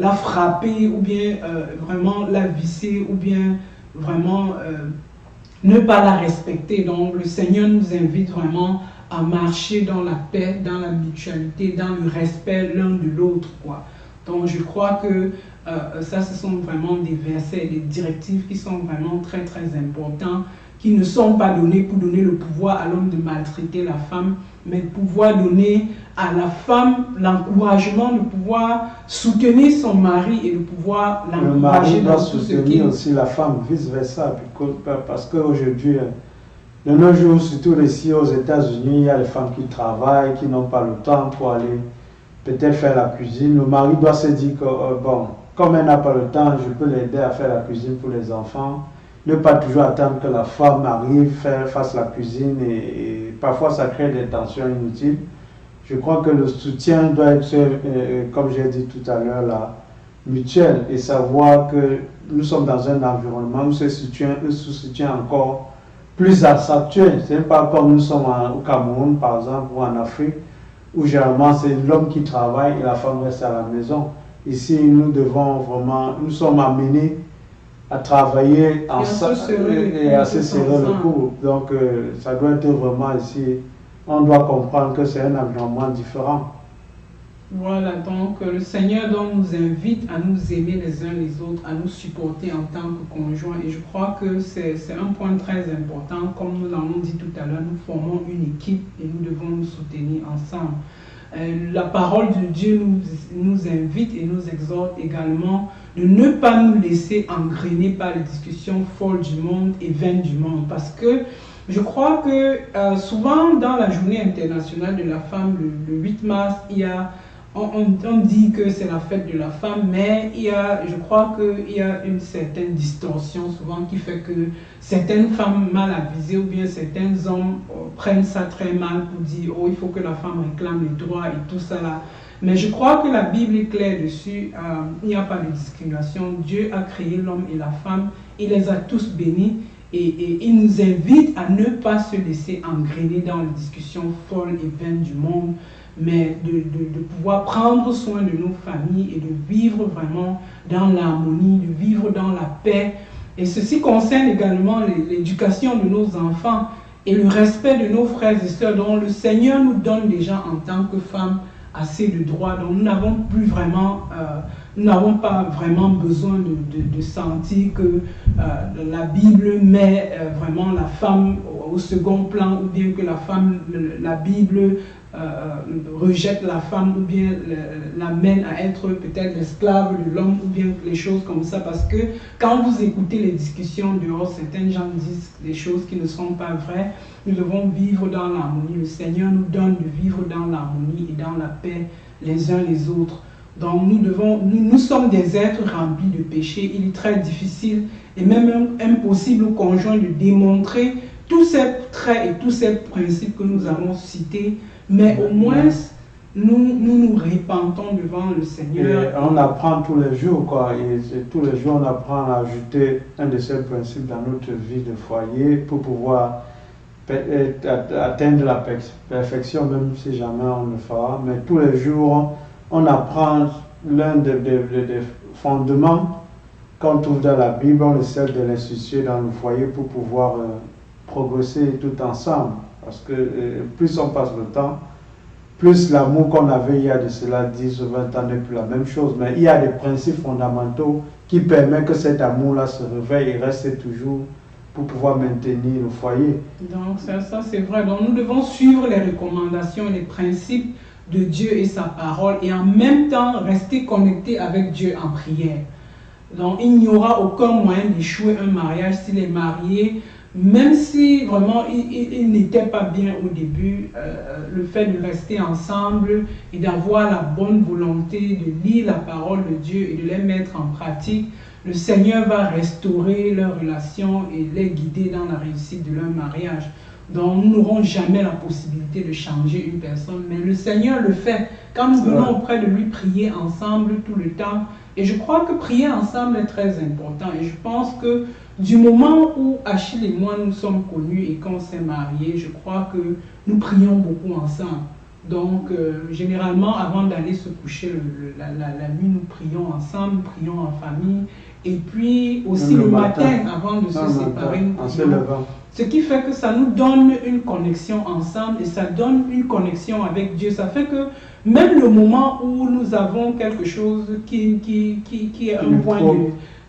la frapper ou bien vraiment la visser ou bien vraiment ne pas la respecter. Donc le Seigneur nous invite vraiment à marcher dans la paix, dans la mutualité, dans le respect l'un de l'autre, quoi. Donc je crois que ça, ce sont vraiment des versets, des directives qui sont vraiment très très importants, qui ne sont pas donnés pour donner le pouvoir à l'homme de maltraiter la femme, mais pouvoir donner à la femme l'encouragement de pouvoir soutenir son mari et de pouvoir l'encourager dans tout ce qui... Le mari doit soutenir aussi la femme, vice-versa, parce qu'aujourd'hui, de nos jours, surtout ici aux États-Unis, il y a des femmes qui travaillent, qui n'ont pas le temps pour aller peut-être faire la cuisine. Le mari doit se dire que, bon, comme elle n'a pas le temps, je peux l'aider à faire la cuisine pour les enfants. Ne pas toujours attendre que la femme arrive, fasse la cuisine et parfois ça crée des tensions inutiles. Je crois que le soutien doit être, comme j'ai dit tout à l'heure, là, mutuel, et savoir que nous sommes dans un environnement où ce soutien encore plus accentué. Ce n'est pas comme nous sommes au Cameroun, par exemple, ou en Afrique, où généralement c'est l'homme qui travaille et la femme reste à la maison. Ici, nous devons vraiment, nous sommes amenés à travailler ensemble et à se serrer le cou. Donc, ça doit être vraiment ici, on doit comprendre que c'est un environnement différent. Voilà, donc le Seigneur nous invite à nous aimer les uns les autres, à nous supporter en tant que conjoints. Et je crois que c'est un point très important. Comme nous l'avons dit tout à l'heure, nous formons une équipe et nous devons nous soutenir ensemble. La parole de Dieu nous invite et nous exhorte également de ne pas nous laisser engrainer par les discussions folles du monde et vaines du monde. Parce que je crois que souvent dans la journée internationale de la femme, le 8 mars, on dit que c'est la fête de la femme, mais je crois qu'il y a une certaine distorsion souvent qui fait que certaines femmes mal avisées ou bien certains hommes prennent ça très mal pour dire « Oh, il faut que la femme réclame les droits et tout ça là ». Mais je crois que la Bible est claire dessus, il n'y a pas de discrimination. Dieu a créé l'homme et la femme, il les a tous bénis et il nous invite à ne pas se laisser engrainer dans les discussions folles et vaines du monde, mais de pouvoir prendre soin de nos familles et de vivre vraiment dans l'harmonie, de vivre dans la paix. Et ceci concerne également l'éducation de nos enfants et le respect de nos frères et sœurs dont le Seigneur nous donne déjà en tant que femmes assez de droits. Donc nous n'avons pas vraiment besoin de sentir que la Bible met vraiment la femme au second plan, ou bien que la Bible rejette la femme ou bien l'amène à être peut-être l'esclave de l'homme ou bien les choses comme ça, parce que quand vous écoutez les discussions dehors, certains gens disent des choses qui ne sont pas vraies. Nous devons vivre dans l'harmonie. Le Seigneur nous donne de vivre dans l'harmonie et dans la paix les uns les autres. Donc nous sommes des êtres remplis de péchés. Il est très difficile et même impossible au conjoint de démontrer tous ces traits et tous ces principes que nous avons cités, mais au moins nous repentons devant le Seigneur. Et on apprend tous les jours, quoi. Et tous les jours, on apprend à ajouter un de ces principes dans notre vie de foyer pour pouvoir atteindre la perfection, même si jamais on le fera. Mais tous les jours, on apprend l'un des fondement qu'on trouve dans la Bible, on essaie de l'instituer dans le foyer pour pouvoir progresser tout ensemble. Parce que plus on passe le temps, plus l'amour qu'on avait il y a de cela 10 ou 20 ans n'est plus la même chose. Mais il y a des principes fondamentaux qui permettent que cet amour-là se réveille et reste toujours pour pouvoir maintenir le foyer. Donc ça c'est vrai. Donc nous devons suivre les recommandations et les principes de Dieu et sa parole et en même temps rester connecté avec Dieu en prière. Donc il n'y aura aucun moyen d'échouer un mariage s'il est marié, même si vraiment il n'était pas bien au début. Le fait de rester ensemble et d'avoir la bonne volonté de lire la parole de Dieu et de les mettre en pratique, le Seigneur va restaurer leur relation et les guider dans la réussite de leur mariage. Donc nous n'aurons jamais la possibilité de changer une personne, mais le Seigneur le fait quand nous venons auprès de lui prier ensemble tout le temps. Et je crois que prier ensemble est très important. Et je pense que du moment où Achille et moi nous sommes connus et qu'on s'est mariés, je crois que nous prions beaucoup ensemble. Donc généralement avant d'aller se coucher la nuit, nous prions ensemble, nous prions en famille. Et puis aussi le matin avant de se séparer, nous prions. Ce qui fait que ça nous donne une connexion ensemble et ça donne une connexion avec Dieu. Ça fait que même le moment où nous avons quelque chose qui est un point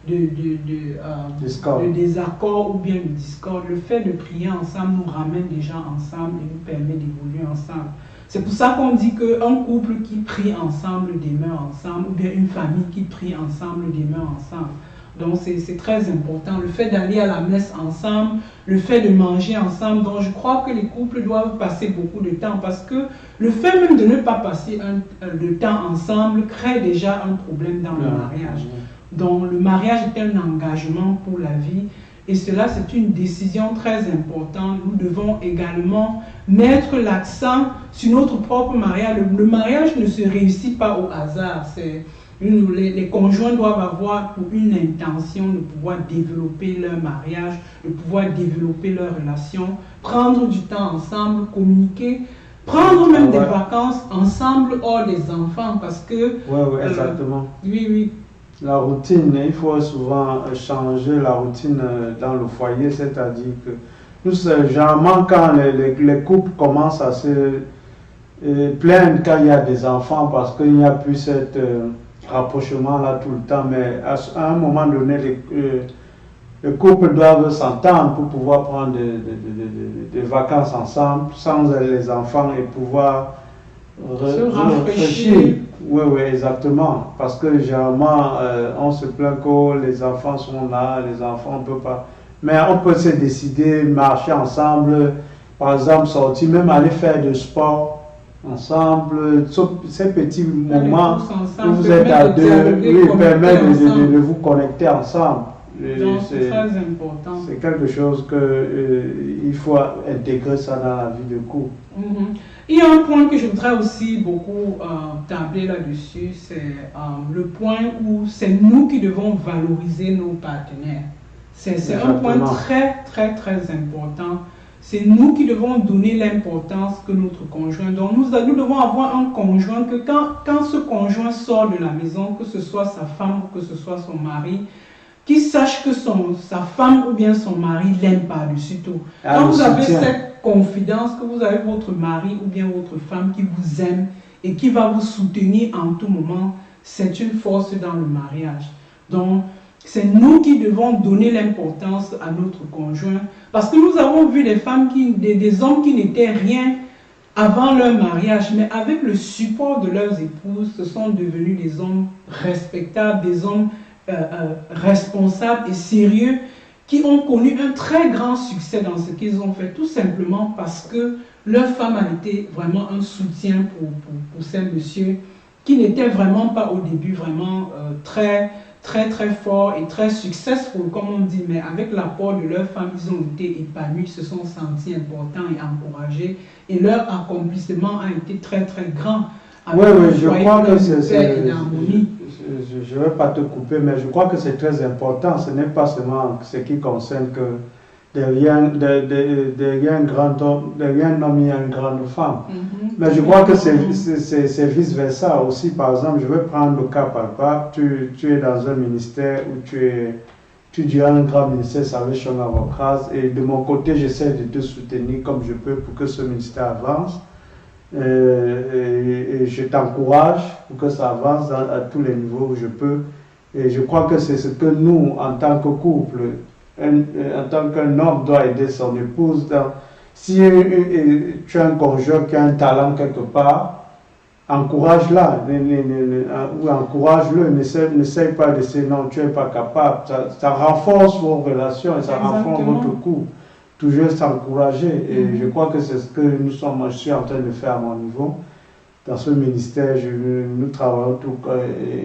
de désaccord ou bien de discorde, le fait de prier ensemble nous ramène déjà ensemble et nous permet d'évoluer ensemble. C'est pour ça qu'on dit qu'un couple qui prie ensemble demeure ensemble, ou bien une famille qui prie ensemble demeure ensemble. Donc c'est très important, le fait d'aller à la messe ensemble, le fait de manger ensemble. Donc je crois que les couples doivent passer beaucoup de temps parce que le fait même de ne pas passer le temps ensemble crée déjà un problème dans le mariage. Donc le mariage est un engagement pour la vie et cela c'est une décision très importante. Nous devons également mettre l'accent sur notre propre mariage. Le mariage ne se réussit pas au hasard. Les conjoints doivent avoir pour une intention de pouvoir développer leur mariage, de pouvoir développer leur relation, prendre du temps ensemble, communiquer, prendre même des vacances ensemble hors des enfants parce que... Oui, exactement. Oui. La routine, il faut souvent changer la routine dans le foyer, c'est-à-dire que nous, généralement, quand les couples commencent à se plaindre quand il y a des enfants parce qu'il n'y a plus cette... rapprochement là tout le temps, mais à un moment donné, les couples doivent s'entendre pour pouvoir prendre des vacances ensemble, sans les enfants et pouvoir se rafraîchir. Oui, exactement. Parce que généralement, on se plaint que les enfants sont là, les enfants ne peuvent pas. Mais on peut se décider, marcher ensemble, par exemple, sortir, même aller faire du sport ensemble, ces petits moments où vous êtes à deux, permettent de vous connecter ensemble. C'est très important. C'est quelque chose qu'il faut intégrer ça dans la vie de couple. Il y a un point que je voudrais aussi beaucoup tabler là-dessus, c'est le point où c'est nous qui devons valoriser nos partenaires. C'est un point très important. C'est nous qui devons donner l'importance que notre conjoint. Donc nous devons avoir un conjoint que quand ce conjoint sort de la maison, que ce soit sa femme ou que ce soit son mari, qu'il sache que sa femme ou bien son mari l'aime par-dessus tout. Quand vous avez cette confidence que vous avez votre mari ou bien votre femme qui vous aime et qui va vous soutenir en tout moment, c'est une force dans le mariage. Donc, c'est nous qui devons donner l'importance à notre conjoint. Parce que nous avons vu des hommes qui n'étaient rien avant leur mariage, mais avec le support de leurs épouses, ce sont devenus des hommes respectables, des hommes responsables et sérieux, qui ont connu un très grand succès dans ce qu'ils ont fait, tout simplement parce que leur femme a été vraiment un soutien pour ces messieurs, qui n'étaient vraiment pas au début vraiment très fort et très successful, comme on dit, mais avec l'apport de leur femme, ils ont été épanouis, se sont sentis importants et encouragés, et leur accomplissement a été très grand. Oui, je crois que je ne vais pas te couper, mais je crois que c'est très important. Ce n'est pas seulement ce qui concerne que derrière un grand homme, derrière un homme, il y a une grande femme. Mais je crois que c'est vice-versa aussi. Par exemple, je vais prendre le cas palpable. Tu es dans un ministère où tu diras un grand ministère Salvation of Christ, et de mon côté, j'essaie de te soutenir comme je peux pour que ce ministère avance. Et je t'encourage pour que ça avance à tous les niveaux où je peux. Et je crois que c'est ce que nous, en tant que couple, en tant qu'un homme doit aider son épouse. Si tu as un conjoint qui a un talent quelque part, encourage-la, ou encourage-le, n'essaye pas de dire non, tu n'es pas capable. Ça renforce vos relations et ça renforce votre couple. Toujours s'encourager. Et je crois que c'est ce que je suis en train de faire à mon niveau. Dans ce ministère, nous travaillons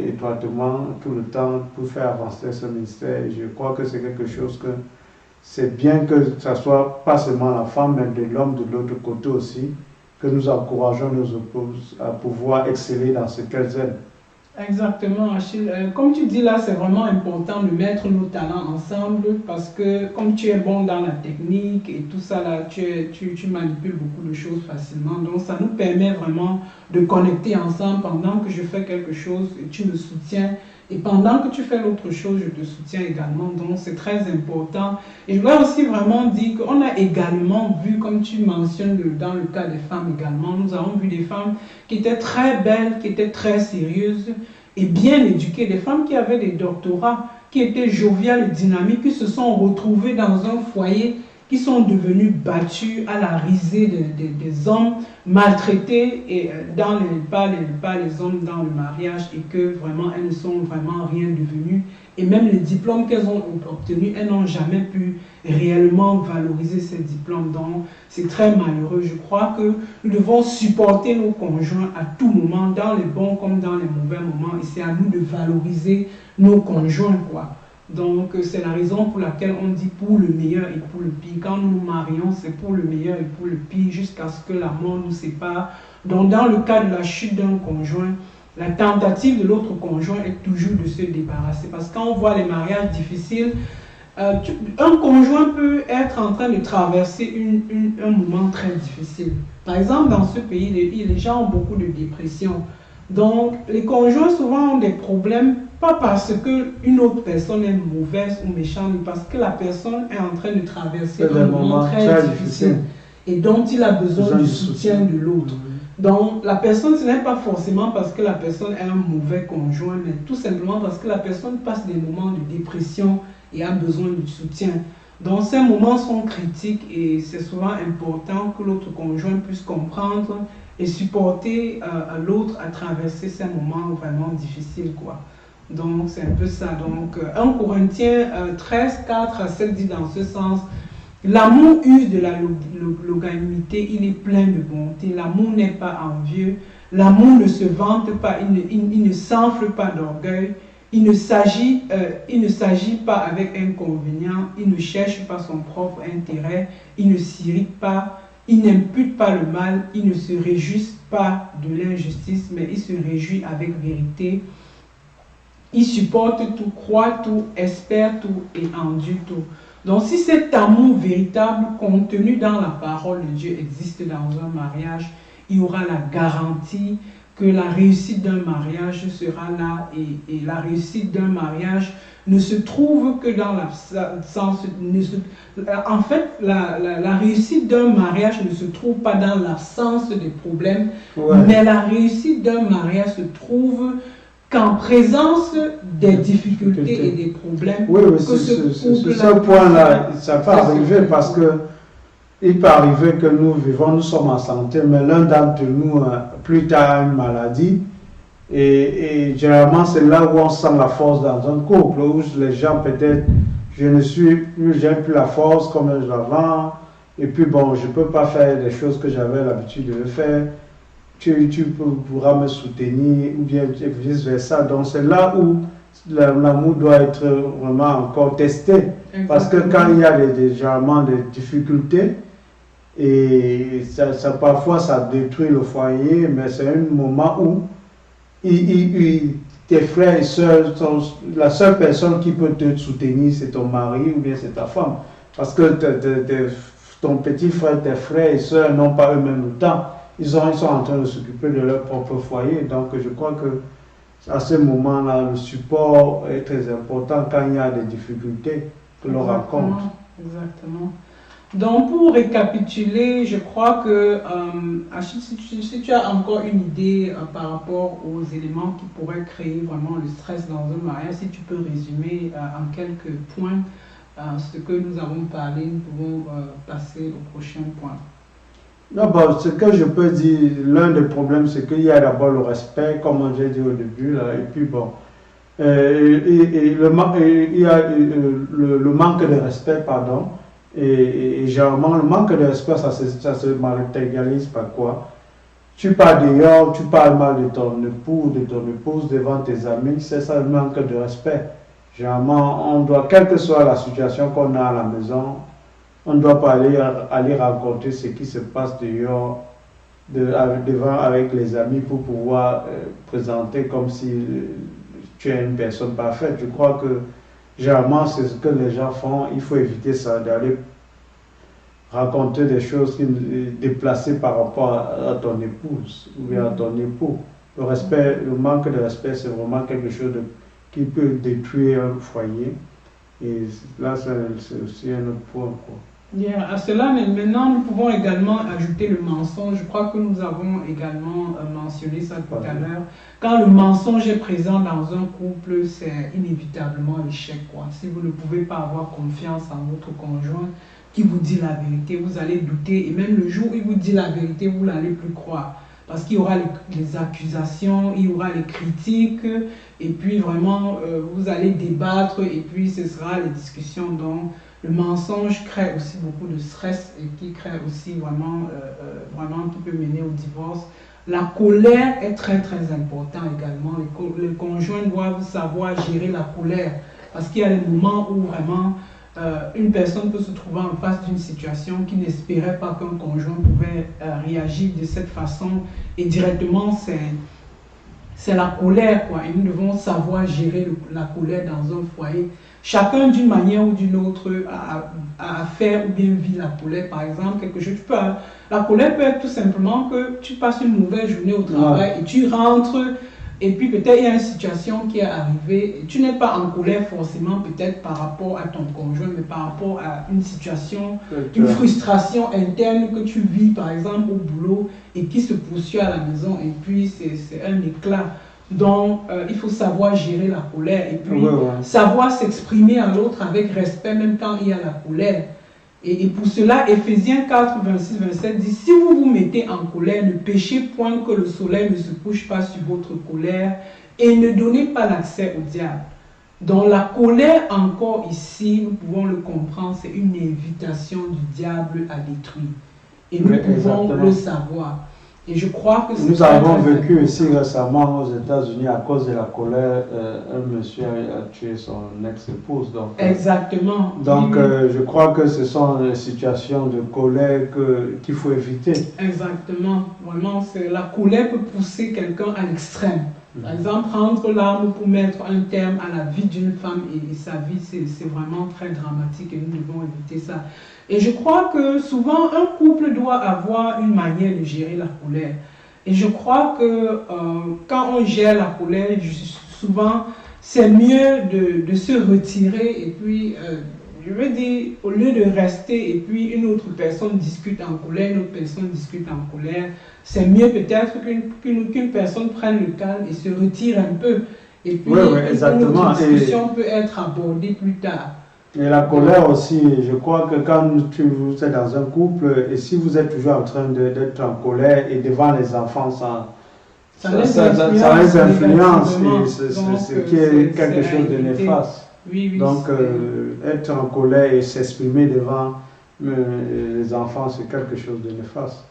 étroitement tout le temps pour faire avancer ce ministère. Et je crois que c'est quelque chose que c'est bien que ce soit pas seulement la femme, mais de l'homme de l'autre côté aussi, que nous encourageons nos épouses à pouvoir exceller dans ce qu'elles aiment. Exactement, Achille. Comme tu dis là, c'est vraiment important de mettre nos talents ensemble parce que comme tu es bon dans la technique et tout ça là, tu manipules beaucoup de choses facilement. Donc ça nous permet vraiment de connecter ensemble pendant que je fais quelque chose et tu me soutiens. Et pendant que tu fais l'autre chose, je te soutiens également. Donc, c'est très important. Et je voudrais aussi vraiment dire qu'on a également vu, comme tu mentionnes dans le cas des femmes également, nous avons vu des femmes qui étaient très belles, qui étaient très sérieuses et bien éduquées. Des femmes qui avaient des doctorats, qui étaient joviales et dynamiques, qui se sont retrouvées dans un foyer, qui sont devenues battues à la risée des hommes, maltraités et par les hommes dans le mariage, et que vraiment elles ne sont vraiment rien devenues. Et même les diplômes qu'elles ont obtenus, elles n'ont jamais pu réellement valoriser ces diplômes. Donc c'est très malheureux. Je crois que nous devons supporter nos conjoints à tout moment, dans les bons comme dans les mauvais moments. Et c'est à nous de valoriser nos conjoints, quoi. Donc, c'est la raison pour laquelle on dit pour le meilleur et pour le pire. Quand nous nous marions, c'est pour le meilleur et pour le pire, jusqu'à ce que la mort nous sépare. Donc, dans le cas de la chute d'un conjoint, la tentative de l'autre conjoint est toujours de se débarrasser. Parce que quand on voit les mariages difficiles, un conjoint peut être en train de traverser un moment très difficile. Par exemple, dans ce pays, les gens ont beaucoup de dépression. Donc, les conjoints souvent ont des problèmes, pas parce qu'une autre personne est mauvaise ou méchante, mais parce que la personne est en train de traverser un moment très difficile et dont il a besoin du soutien de l'autre. Donc, la personne, ce n'est pas forcément parce que la personne est un mauvais conjoint, mais tout simplement parce que la personne passe des moments de dépression et a besoin de soutien. Donc, ces moments sont critiques et c'est souvent important que l'autre conjoint puisse comprendre et supporter l'autre à traverser ces moments vraiment difficiles, quoi. Donc, c'est un peu ça. Donc, 1 Corinthiens 13, 4 à 7 dit dans ce sens: l'amour use de la longanimité, il est plein de bonté. L'amour n'est pas envieux. L'amour ne se vante pas, il ne s'enfle pas d'orgueil. Il ne s'agit pas avec inconvénient. Il ne cherche pas son propre intérêt. Il ne s'irrite pas. Il n'impute pas le mal. Il ne se réjouit pas de l'injustice, mais il se réjouit avec vérité. Il supporte tout, croit tout, espère tout et endure tout. Donc, si cet amour véritable contenu dans la parole de Dieu existe dans un mariage, il y aura la garantie que la réussite d'un mariage sera là, et la réussite d'un mariage ne se trouve que dans l'absence. En fait, la réussite d'un mariage ne se trouve pas dans l'absence des problèmes, mais la réussite d'un mariage se trouve qu'en présence des difficultés et des problèmes. Oui, ce point-là, ça peut arriver parce que il peut arriver que nous vivons, nous sommes en santé, mais l'un d'entre nous, plus tard, a une maladie. Et généralement, c'est là où on sent la force dans un couple, où les gens peut-être, j'ai plus la force comme avant, et puis bon, je ne peux pas faire des choses que j'avais l'habitude de faire. Tu pourras me soutenir, ou bien vice-versa. Donc c'est là où l'amour doit être vraiment encore testé. Exactement. Parce que quand il y a généralement des difficultés, et ça parfois ça détruit le foyer, mais c'est un moment où tes frères et sœurs, la seule personne qui peut te soutenir, c'est ton mari ou bien c'est ta femme. Parce que ton petit frère, tes frères et soeurs n'ont pas eux-mêmes le temps. Ils sont en train de s'occuper de leur propre foyer. Donc je crois que à ce moment-là, le support est très important quand il y a des difficultés que l'on rencontre. Exactement. Donc pour récapituler, je crois que si tu as encore une idée par rapport aux éléments qui pourraient créer vraiment le stress dans un mariage, si tu peux résumer en quelques points ce que nous avons parlé, nous pouvons passer au prochain point. Non, bon, ce que je peux dire, l'un des problèmes, c'est qu'il y a d'abord le respect, comme j'ai dit au début, là, et puis bon, il y a le manque de respect, pardon, et généralement, le manque de respect, ça se matérialise par quoi? Tu pars dehors, tu parles mal de ton époux, de ton épouse devant tes amis, c'est ça le manque de respect. Généralement, on doit, quelle que soit la situation qu'on a à la maison, on ne doit pas aller raconter ce qui se passe dehors, devant avec les amis pour pouvoir présenter comme si tu es une personne parfaite. Je crois que généralement c'est ce que les gens font. Il faut éviter ça, d'aller raconter des choses déplacées par rapport à ton épouse ou bien à ton époux. Le respect, le manque de respect, c'est vraiment quelque chose qui peut détruire un foyer. Et là, c'est aussi un autre point, quoi. Yeah, à cela, mais maintenant, nous pouvons également ajouter le mensonge. Je crois que nous avons également mentionné ça tout à l'heure. Quand le mensonge est présent dans un couple, c'est inévitablement l'échec, quoi. Si vous ne pouvez pas avoir confiance en votre conjoint qui vous dit la vérité, vous allez douter. Et même le jour où il vous dit la vérité, vous n'allez plus croire. Parce qu'il y aura les accusations, il y aura les critiques, et puis vraiment, vous allez débattre, et puis ce sera les discussions. Donc, le mensonge crée aussi beaucoup de stress et qui crée aussi vraiment qui peut mener au divorce. La colère est très très important également. Les conjoints doivent savoir gérer la colère parce qu'il y a des moments où vraiment une personne peut se trouver en face d'une situation qui n'espérait pas qu'un conjoint pouvait réagir de cette façon et directement c'est la colère, quoi. Et nous devons savoir gérer la colère dans un foyer. Chacun d'une manière ou d'une autre a fait ou bien vit la colère. Par exemple, quelque chose, la colère peut être tout simplement que tu passes une mauvaise journée au travail et tu rentres et puis peut-être il y a une situation qui est arrivée. Et tu n'es pas en colère forcément peut-être par rapport à ton conjoint, mais par rapport à une situation, une frustration interne que tu vis par exemple au boulot et qui se poursuit à la maison et puis c'est un éclat. Donc, il faut savoir gérer la colère et puis savoir s'exprimer à l'autre avec respect même quand il y a la colère. Et pour cela, Éphésiens 4, 26-27 dit « Si vous vous mettez en colère, ne péchez point que le soleil ne se couche pas sur votre colère et ne donnez pas l'accès au diable. » Donc la colère encore ici, nous pouvons le comprendre, c'est une invitation du diable à détruire. Et nous pouvons le savoir. Et je crois que nous avons vécu ici récemment aux États-Unis à cause de la colère, un monsieur a tué son ex-épouse. Exactement. Donc je crois que ce sont des situations de colère qu'il faut éviter. Exactement. Vraiment, la colère peut pousser quelqu'un à l'extrême. Par exemple, prendre l'arme pour mettre un terme à la vie d'une femme et sa vie, c'est vraiment très dramatique et nous devons éviter ça. Et je crois que souvent, un couple doit avoir une manière de gérer la colère. Et je crois que quand on gère la colère, souvent, c'est mieux de se retirer et puis, je veux dire, au lieu de rester et puis une autre personne discute en colère, une autre personne discute en colère, c'est mieux peut-être qu'une personne prenne le calme et se retire un peu. Et puis, une autre discussion peut être abordée plus tard. Et la colère aussi, je crois que quand vous êtes dans un couple, et si vous êtes toujours en train d'être en colère et devant les enfants, ça les influence, ce qui est quelque chose de néfaste. Donc, être en colère et s'exprimer devant les enfants, c'est quelque chose de néfaste.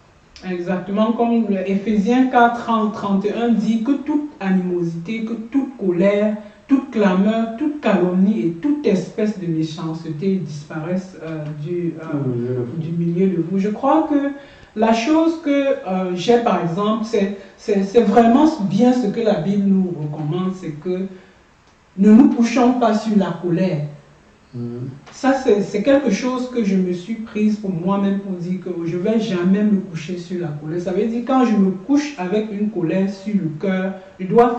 Exactement, comme Éphésiens 4, 31 dit que toute animosité, que toute colère, toute clameur, toute calomnie et toute espèce de méchanceté disparaissent du milieu de vous. Je crois que la chose que j'ai par exemple, c'est vraiment bien ce que la Bible nous recommande, c'est que ne nous couchons pas sur la colère. Ça, c'est quelque chose que je me suis prise pour moi-même pour dire que je ne vais jamais me coucher sur la colère. Ça veut dire quand je me couche avec une colère sur le cœur,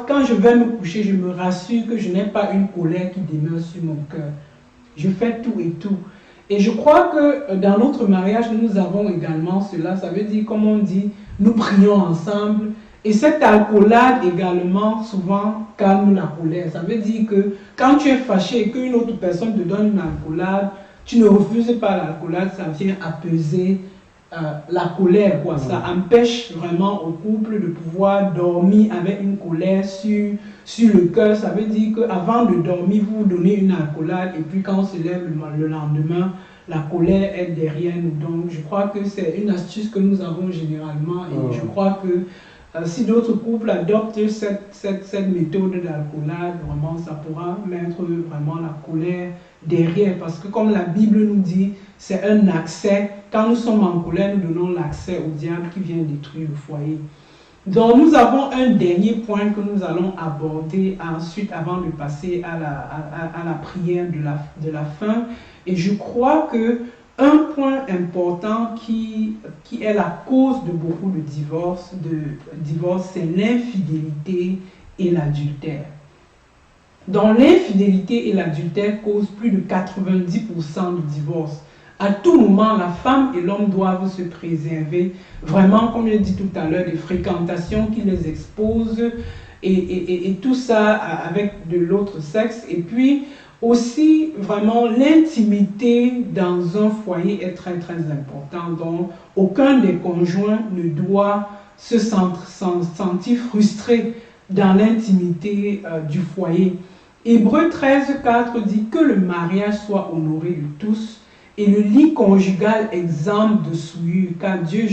quand je vais me coucher, je me rassure que je n'ai pas une colère qui demeure sur mon cœur. Je fais tout et tout. Et je crois que dans notre mariage, nous avons également cela. Ça veut dire, comme on dit, nous prions ensemble. Et cette accolade également, souvent, calme la colère. Ça veut dire que quand tu es fâché et qu'une autre personne te donne une accolade, tu ne refuses pas l'accolade, ça vient apaiser la colère, quoi. Ça empêche vraiment au couple de pouvoir dormir avec une colère sur le cœur. Ça veut dire qu'avant de dormir, vous vous donnez une accolade et puis quand on se lève le lendemain, la colère est derrière nous. Donc, je crois que c'est une astuce que nous avons généralement et je crois que si d'autres couples adoptent cette méthode d'accolade, vraiment, ça pourra mettre vraiment la colère derrière. Parce que comme la Bible nous dit, c'est un accès. Quand nous sommes en colère, nous donnons l'accès au diable qui vient détruire le foyer. Donc nous avons un dernier point que nous allons aborder ensuite avant de passer à la prière de la fin. Et je crois que un point important qui est la cause de beaucoup de divorces, c'est l'infidélité et l'adultère. Donc l'infidélité et l'adultère causent plus de 90% de divorces. À tout moment, la femme et l'homme doivent se préserver, vraiment, comme je l'ai dit tout à l'heure, des fréquentations qui les exposent et tout ça avec de l'autre sexe. Et puis, aussi, vraiment, l'intimité dans un foyer est très, très importante. Donc, aucun des conjoints ne doit se sentir frustré dans l'intimité du foyer. Hébreux 13:4 dit que le mariage soit honoré de tous et le lit conjugal exempt de souillure, car Dieu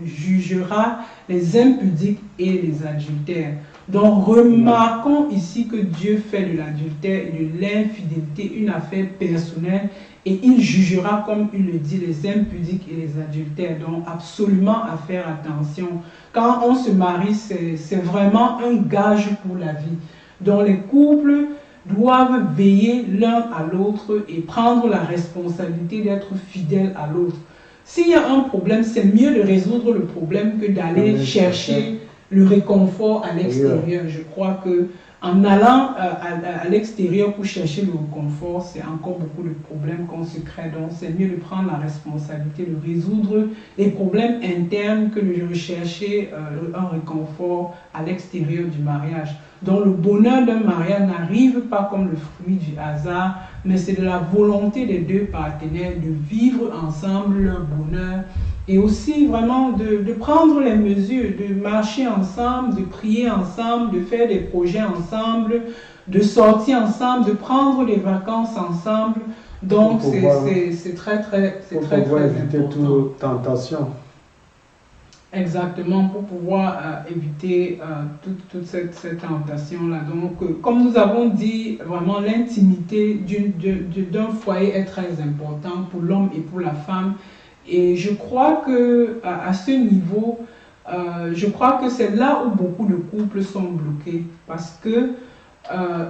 jugera les impudiques et les adultères. Donc remarquons ici que Dieu fait de l'adultère et de l'infidélité une affaire personnelle et il jugera, comme il le dit, les impudiques et les adultères. Donc absolument à faire attention. Quand on se marie, c'est vraiment un gage pour la vie. Donc les couples doivent veiller l'un à l'autre et prendre la responsabilité d'être fidèles à l'autre. S'il y a un problème, c'est mieux de résoudre le problème que d'aller chercher le réconfort à l'extérieur. Je crois que en allant à l'extérieur pour chercher le réconfort, c'est encore beaucoup de problèmes qu'on se crée. Donc c'est mieux de prendre la responsabilité de résoudre les problèmes internes que de rechercher un réconfort à l'extérieur du mariage. Donc le bonheur d'un mariage n'arrive pas comme le fruit du hasard, mais c'est de la volonté des deux partenaires de vivre ensemble leur bonheur et aussi vraiment de prendre les mesures, de marcher ensemble, de prier ensemble, de faire des projets ensemble, de sortir ensemble, de prendre des vacances ensemble. Donc c'est très éviter important. toute tentation. Exactement, pour pouvoir éviter toute cette tentation-là. Donc, comme nous avons dit, vraiment l'intimité d'un foyer est très importante pour l'homme et pour la femme. Et je crois que à ce niveau, je crois que c'est là où beaucoup de couples sont bloqués. Parce que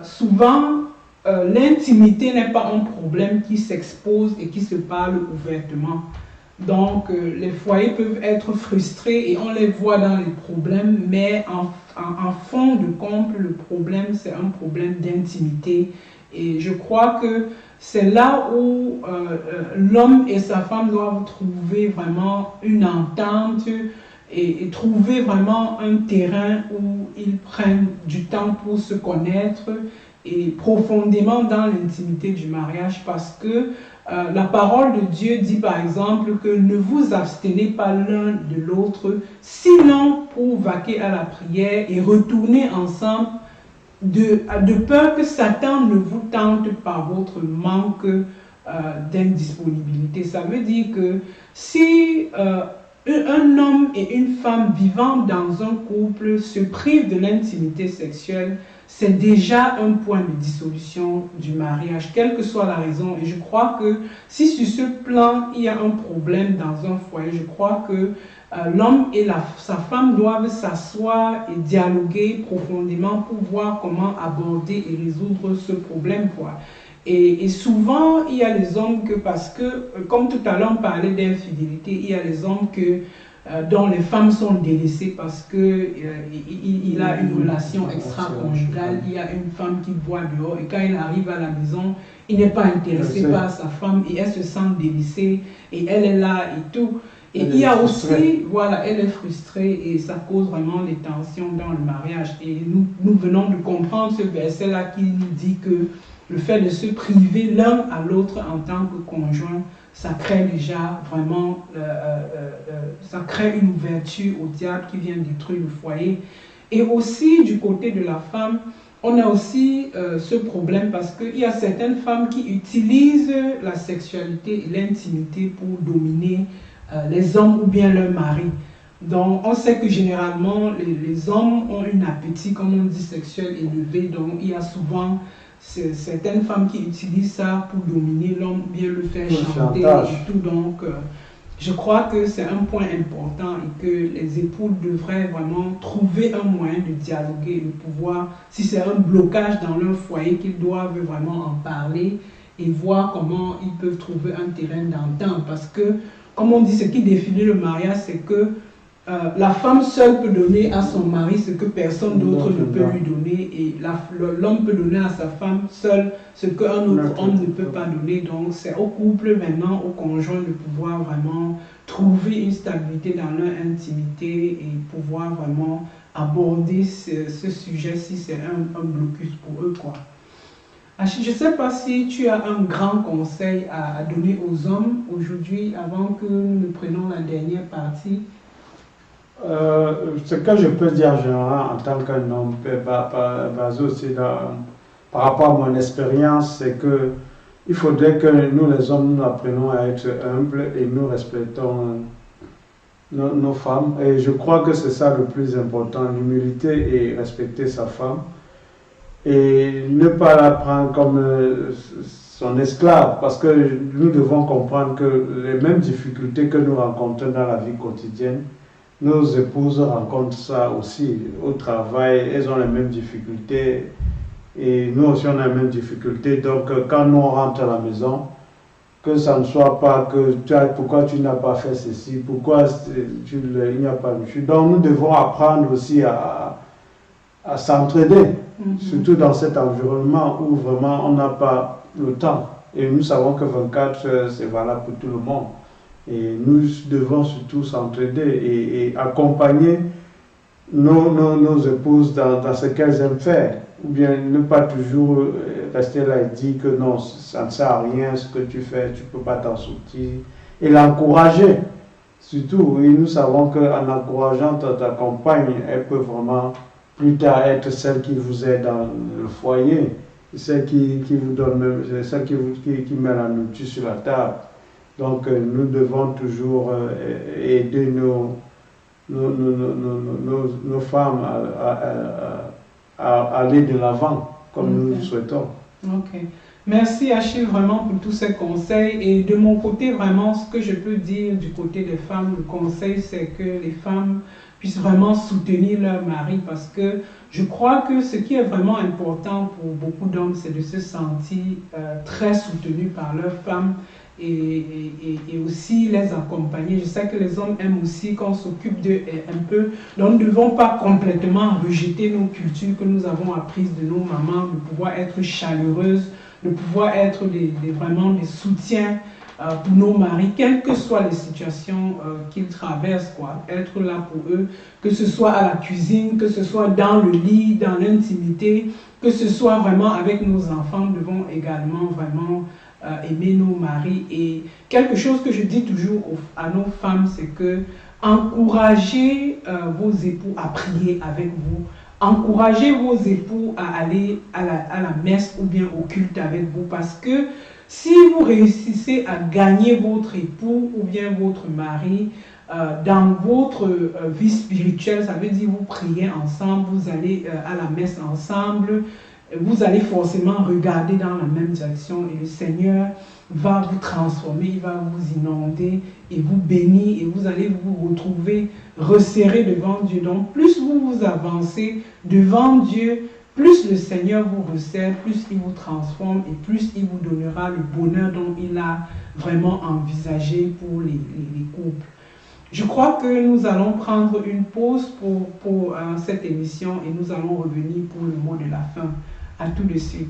souvent, l'intimité n'est pas un problème qui s'expose et qui se parle ouvertement. Donc, les foyers peuvent être frustrés et on les voit dans les problèmes, mais en fond de compte, le problème, c'est un problème d'intimité. Et je crois que c'est là où l'homme et sa femme doivent trouver vraiment une entente et trouver vraiment un terrain où ils prennent du temps pour se connaître et profondément dans l'intimité du mariage, parce que la parole de Dieu dit par exemple que ne vous abstenez pas l'un de l'autre, sinon pour vaquer à la prière et retourner ensemble de peur que Satan ne vous tente par votre manque d'indisponibilité. Ça veut dire que si un homme et une femme vivant dans un couple se privent de l'intimité sexuelle, c'est déjà un point de dissolution du mariage, quelle que soit la raison. Et je crois que si sur ce plan, il y a un problème dans un foyer, je crois que l'homme et sa femme doivent s'asseoir et dialoguer profondément pour voir comment aborder et résoudre ce problème, quoi. Et souvent, il y a les hommes que, parce que, comme tout à l'heure on parlait d'infidélité, il y a les hommes dont les femmes sont délaissées parce que il a une relation extra-conjugale, il y a une femme qui boit dehors et quand il arrive à la maison, il n'est pas intéressé par sa femme et elle se sent délaissée et elle est là et tout. Et il y a aussi, voilà, elle est frustrée et ça cause vraiment des tensions dans le mariage. Et nous venons de comprendre ce verset-là qui nous dit que le fait de se priver l'un à l'autre en tant que conjoint, ça crée déjà vraiment, ça crée une ouverture au diable qui vient détruire le foyer. Et aussi du côté de la femme, on a aussi ce problème parce qu'il y a certaines femmes qui utilisent la sexualité et l'intimité pour dominer les hommes ou bien leur mari. Donc on sait que généralement les hommes ont un appétit, comme on dit, sexuel élevé, donc il y a souvent certaines femmes qui utilisent ça pour dominer l'homme, bien le faire chanter et tout. Donc, je crois que c'est un point important et que les époux devraient vraiment trouver un moyen de dialoguer, de pouvoir, si c'est un blocage dans leur foyer, qu'ils doivent vraiment en parler et voir comment ils peuvent trouver un terrain d'entente. Parce que, comme on dit, ce qui définit le mariage, c'est que la femme seule peut donner à son mari ce que personne d'autre ne peut lui donner et l'homme peut donner à sa femme seule ce qu'un autre homme ne peut pas donner. Donc c'est au couple maintenant, au conjoint de pouvoir vraiment trouver une stabilité dans leur intimité et pouvoir vraiment aborder ce sujet si c'est un blocus pour eux, quoi. Je ne sais pas si tu as un grand conseil à donner aux hommes aujourd'hui avant que nous prenions la dernière partie. Ce que je peux dire en général en tant qu'un homme, basé aussi par rapport à mon expérience, c'est que il faudrait que nous les hommes, nous apprenons à être humbles et nous respectons nos femmes. Et je crois que c'est ça le plus important, l'humilité et respecter sa femme. Et ne pas la prendre comme son esclave, parce que nous devons comprendre que les mêmes difficultés que nous rencontrons dans la vie quotidienne, nos épouses rencontrent ça aussi au travail, elles ont les mêmes difficultés et nous aussi on a les mêmes difficultés. Donc quand nous on rentre à la maison, que ça ne soit pas que pourquoi tu n'as pas fait ceci, pourquoi il n'y a pas de chute. Donc nous devons apprendre aussi à s'entraider, surtout dans cet environnement où vraiment on n'a pas le temps. Et nous savons que 24 heures c'est valable pour tout le monde. Et nous devons surtout s'entraider et accompagner nos épouses dans ce qu'elles aiment faire. Ou bien ne pas toujours rester là et dire que non, ça ne sert à rien ce que tu fais, tu ne peux pas t'en sortir. Et l'encourager, surtout. Et nous savons qu'en encourageant ta compagne, elle peut vraiment plus tard être celle qui vous aide dans le foyer, celle qui vous donne, celle qui met la nourriture sur la table. Donc nous devons toujours aider nos femmes à aller de l'avant comme nous le souhaitons. Ok. Merci Achille vraiment pour tous ces conseils. Et de mon côté, vraiment, ce que je peux dire du côté des femmes, le conseil, c'est que les femmes puissent vraiment soutenir leur mari parce que je crois que ce qui est vraiment important pour beaucoup d'hommes, c'est de se sentir très soutenus par leur femme. Et aussi les accompagner. Je sais que les hommes aiment aussi qu'on s'occupe d'eux un peu. Donc nous ne devons pas complètement rejeter nos cultures que nous avons apprises de nos mamans, de pouvoir être chaleureuses, de pouvoir être vraiment des soutiens pour nos maris, quelles que soient les situations qu'ils traversent, quoi. Être là pour eux, que ce soit à la cuisine, que ce soit dans le lit, dans l'intimité, que ce soit vraiment avec nos enfants, nous devons également vraiment aimer nos maris. Et quelque chose que je dis toujours à nos femmes, c'est que encouragez vos époux à prier avec vous. Encouragez vos époux à aller à la messe ou bien au culte avec vous, parce que si vous réussissez à gagner votre époux ou bien votre mari dans votre vie spirituelle, ça veut dire vous priez ensemble, vous allez à la messe ensemble, vous allez forcément regarder dans la même direction et le Seigneur va vous transformer, il va vous inonder et vous bénir et vous allez vous retrouver resserré devant Dieu. Donc plus vous vous avancez devant Dieu, plus le Seigneur vous resserre, plus il vous transforme et plus il vous donnera le bonheur dont il a vraiment envisagé pour les couples. Je crois que nous allons prendre une pause pour cette émission et nous allons revenir pour le mot de la fin. À tout de suite.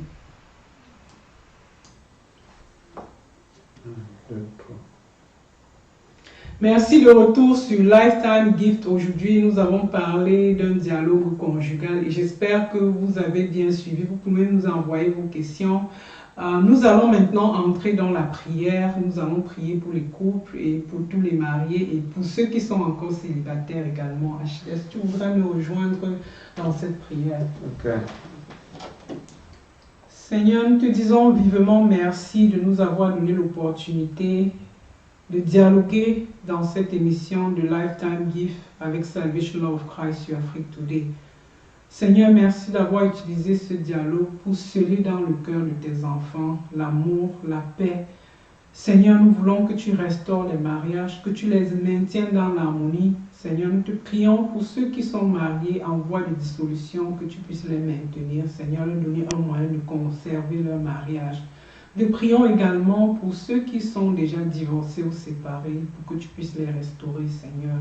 Merci de retour sur Lifetime Gift. Aujourd'hui, nous avons parlé d'un dialogue conjugal et j'espère que vous avez bien suivi. Vous pouvez nous envoyer vos questions. Nous allons maintenant entrer dans la prière. Nous allons prier pour les couples et pour tous les mariés et pour ceux qui sont encore célibataires également. Est-ce que tu voudrais me rejoindre dans cette prière? Ok. Seigneur, nous te disons vivement merci de nous avoir donné l'opportunité de dialoguer dans cette émission de Lifetime Gift avec Salvation Love Christ sur Afrique Today. Seigneur, merci d'avoir utilisé ce dialogue pour sceller dans le cœur de tes enfants l'amour, la paix. Seigneur, nous voulons que tu restaures les mariages, que tu les maintiennes dans l'harmonie. Seigneur, nous te prions pour ceux qui sont mariés en voie de dissolution, que tu puisses les maintenir. Seigneur, leur donner un moyen de conserver leur mariage. Nous prions également pour ceux qui sont déjà divorcés ou séparés, pour que tu puisses les restaurer, Seigneur.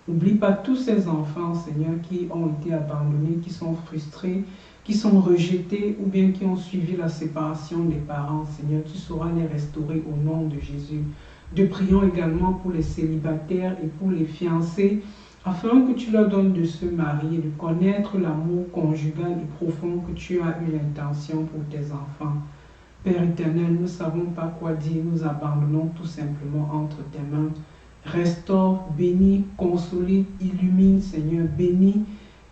N'oublie pas tous ces enfants, Seigneur, qui ont été abandonnés, qui sont frustrés, qui sont rejetés ou bien qui ont suivi la séparation des parents. Seigneur, tu sauras les restaurer au nom de Jésus. Nous prions également pour les célibataires et pour les fiancés, afin que tu leur donnes de se marier, de connaître l'amour conjugal et profond que tu as eu l'intention pour tes enfants. Père éternel, nous ne savons pas quoi dire, nous abandonnons tout simplement entre tes mains. Restaure, bénis, console, illumine, Seigneur, bénis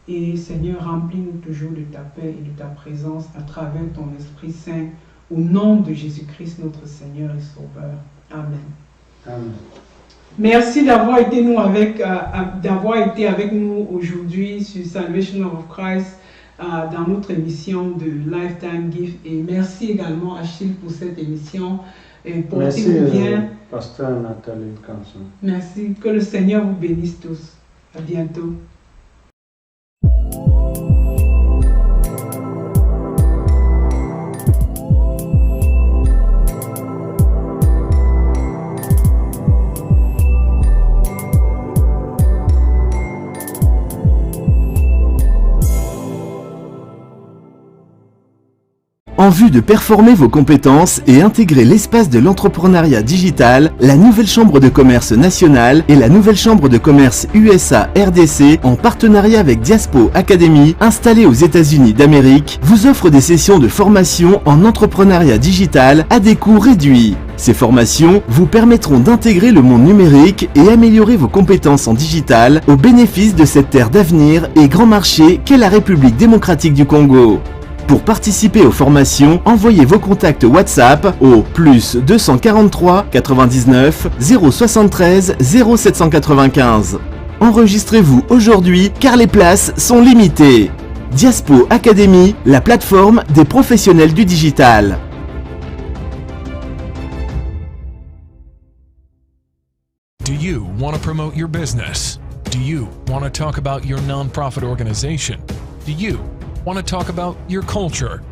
et Seigneur, remplis-nous toujours de ta paix et de ta présence à travers ton Esprit Saint, au nom de Jésus-Christ, notre Seigneur et Sauveur. Amen. Amen. Merci d'avoir été avec nous aujourd'hui sur Salvation of Christ dans notre émission de Lifetime Gift. Et merci également Achille pour cette émission. Merci, bien. Pasteur Nathalie Canson. Merci. Que le Seigneur vous bénisse tous. À bientôt. En vue de performer vos compétences et intégrer l'espace de l'entrepreneuriat digital, la nouvelle chambre de commerce nationale et la nouvelle chambre de commerce USA-RDC, en partenariat avec Diaspo Academy, installée aux États-Unis d'Amérique, vous offre des sessions de formation en entrepreneuriat digital à des coûts réduits. Ces formations vous permettront d'intégrer le monde numérique et améliorer vos compétences en digital au bénéfice de cette terre d'avenir et grand marché qu'est la République démocratique du Congo. Pour participer aux formations, envoyez vos contacts WhatsApp au +243 99 073 0795. Enregistrez-vous aujourd'hui car les places sont limitées. Diaspo Academy, la plateforme des professionnels du digital. Do you want to promote your business? Do you want to talk about your nonprofit organization? Do you want to talk about your culture?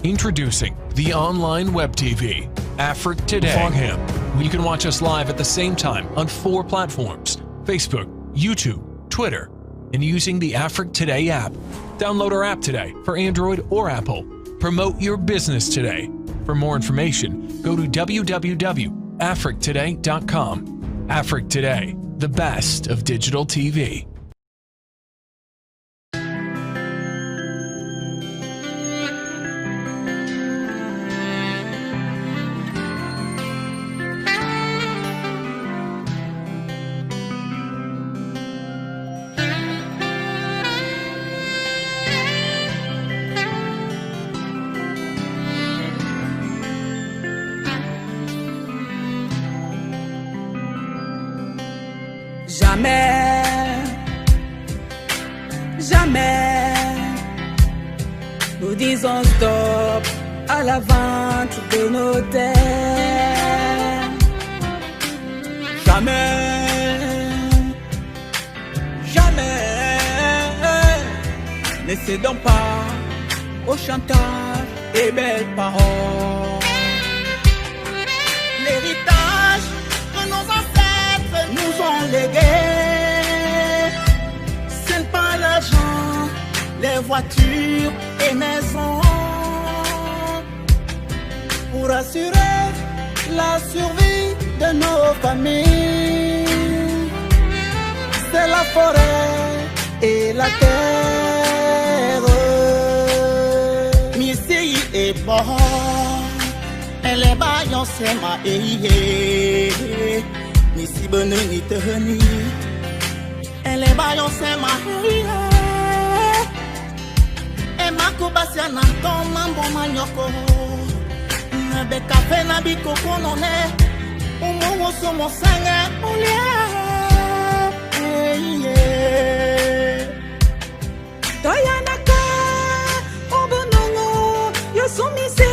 Introducing the online web TV, Afrique Today. You can watch us live at the same time on 4 platforms: Facebook, YouTube, Twitter, and using the Afrique Today app. Download our app today for Android or Apple. Promote your business today. For more information, go to www.afriquetoday.com. Afrique Today, the best of digital TV. Jamais nous disons stop à la vente de nos terres. Jamais ne cédons pas aux chanteurs et belles paroles. L'héritage que nos ancêtres nous ont légué, c'est pas l'argent, les voitures et maisons, pour assurer la survie de nos familles. C'est la forêt et la terre. Missy est bon, elle est baillon Sema Missy Benoni Teheni, elle est baillon Sema et ma coubasia n'a ton mambo manioko. Be café na biko konone, umo somo sangue olia. Toyanaka, obonongo, yosumise,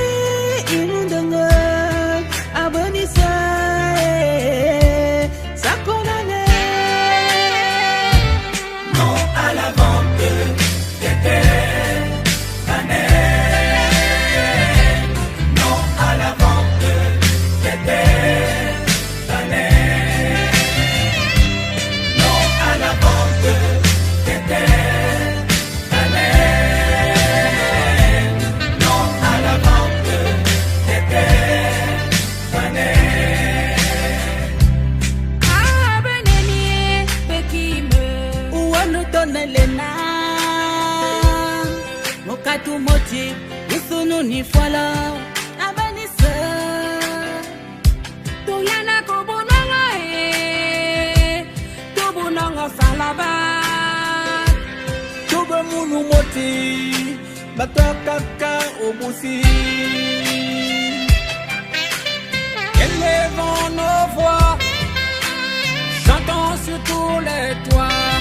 inundanga, abonisa, sakonane. Non à la vente des terres, non à la vente des terres, non à la vente des terres, non à la vente des terres. Abeneni, Bekime, Où nous donne les nains, Mokatu Moti, Usunu ni fola, Abanisa, Toyana Kobonanga, Tobonanga Salaba, Tobe munu moti, Batokaka obusi. Élevons nos voix, chantons sur tous les toits,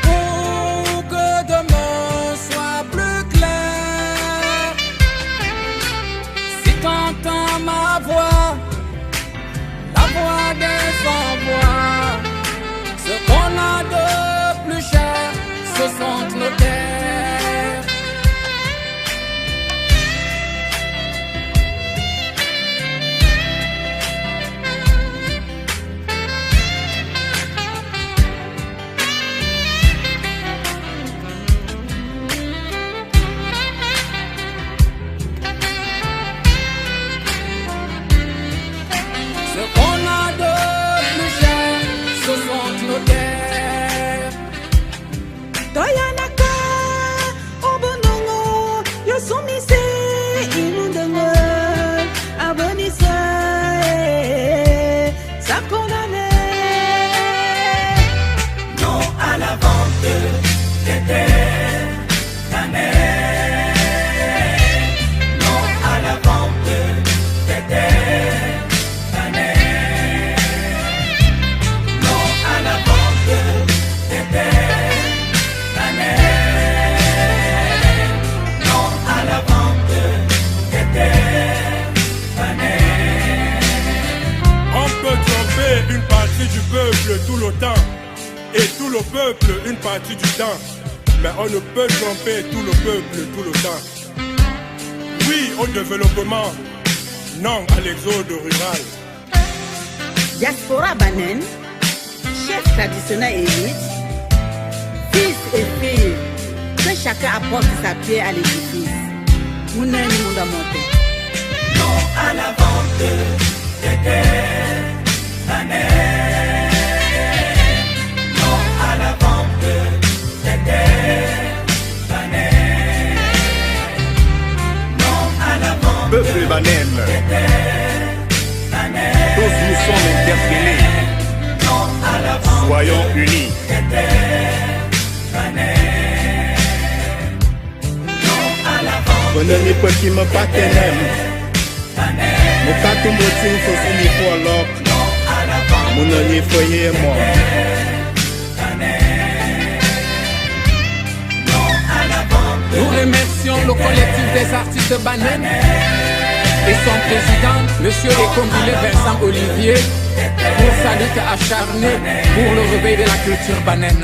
pour que demain soit plus clair. Si t'entends ma voix, la voix des sans-voix, ce qu'on a de plus cher, ce sont nos terres. Ce qu'on a de plus cher, ce sont nos terres. Toyanaka, obonongo, yosumise, inundanga, abonisa, sakonane. Non à la vente des terres, non à la vente des terres, non à la vente des terres, non à la vente des terres. On peut tromper une partie du peuple tout le temps et tout le peuple une partie du temps. Mais on ne peut tromper tout le peuple tout le temps. Oui au développement, non à l'exode rural. Diaspora Banen, chef traditionnel élite, fils et filles, que chacun apporte sa pierre à l'édifice. Mounani Mounda Monté. Non à la vente des terres, non à la vente des terres, non à la vente Peuple Banen, des terres, tous nous sommes interpellés. non à la vente Soyons unis. des terres, non à la vente Bonani Peki me patenem. Mokatu moting sosini for lock. Monani foye mo. Nous remercions le collectif des artistes Banen et son président, Monsieur Ecombile Vincent Olivier, pour sa lutte acharnée pour le réveil de la culture Banen.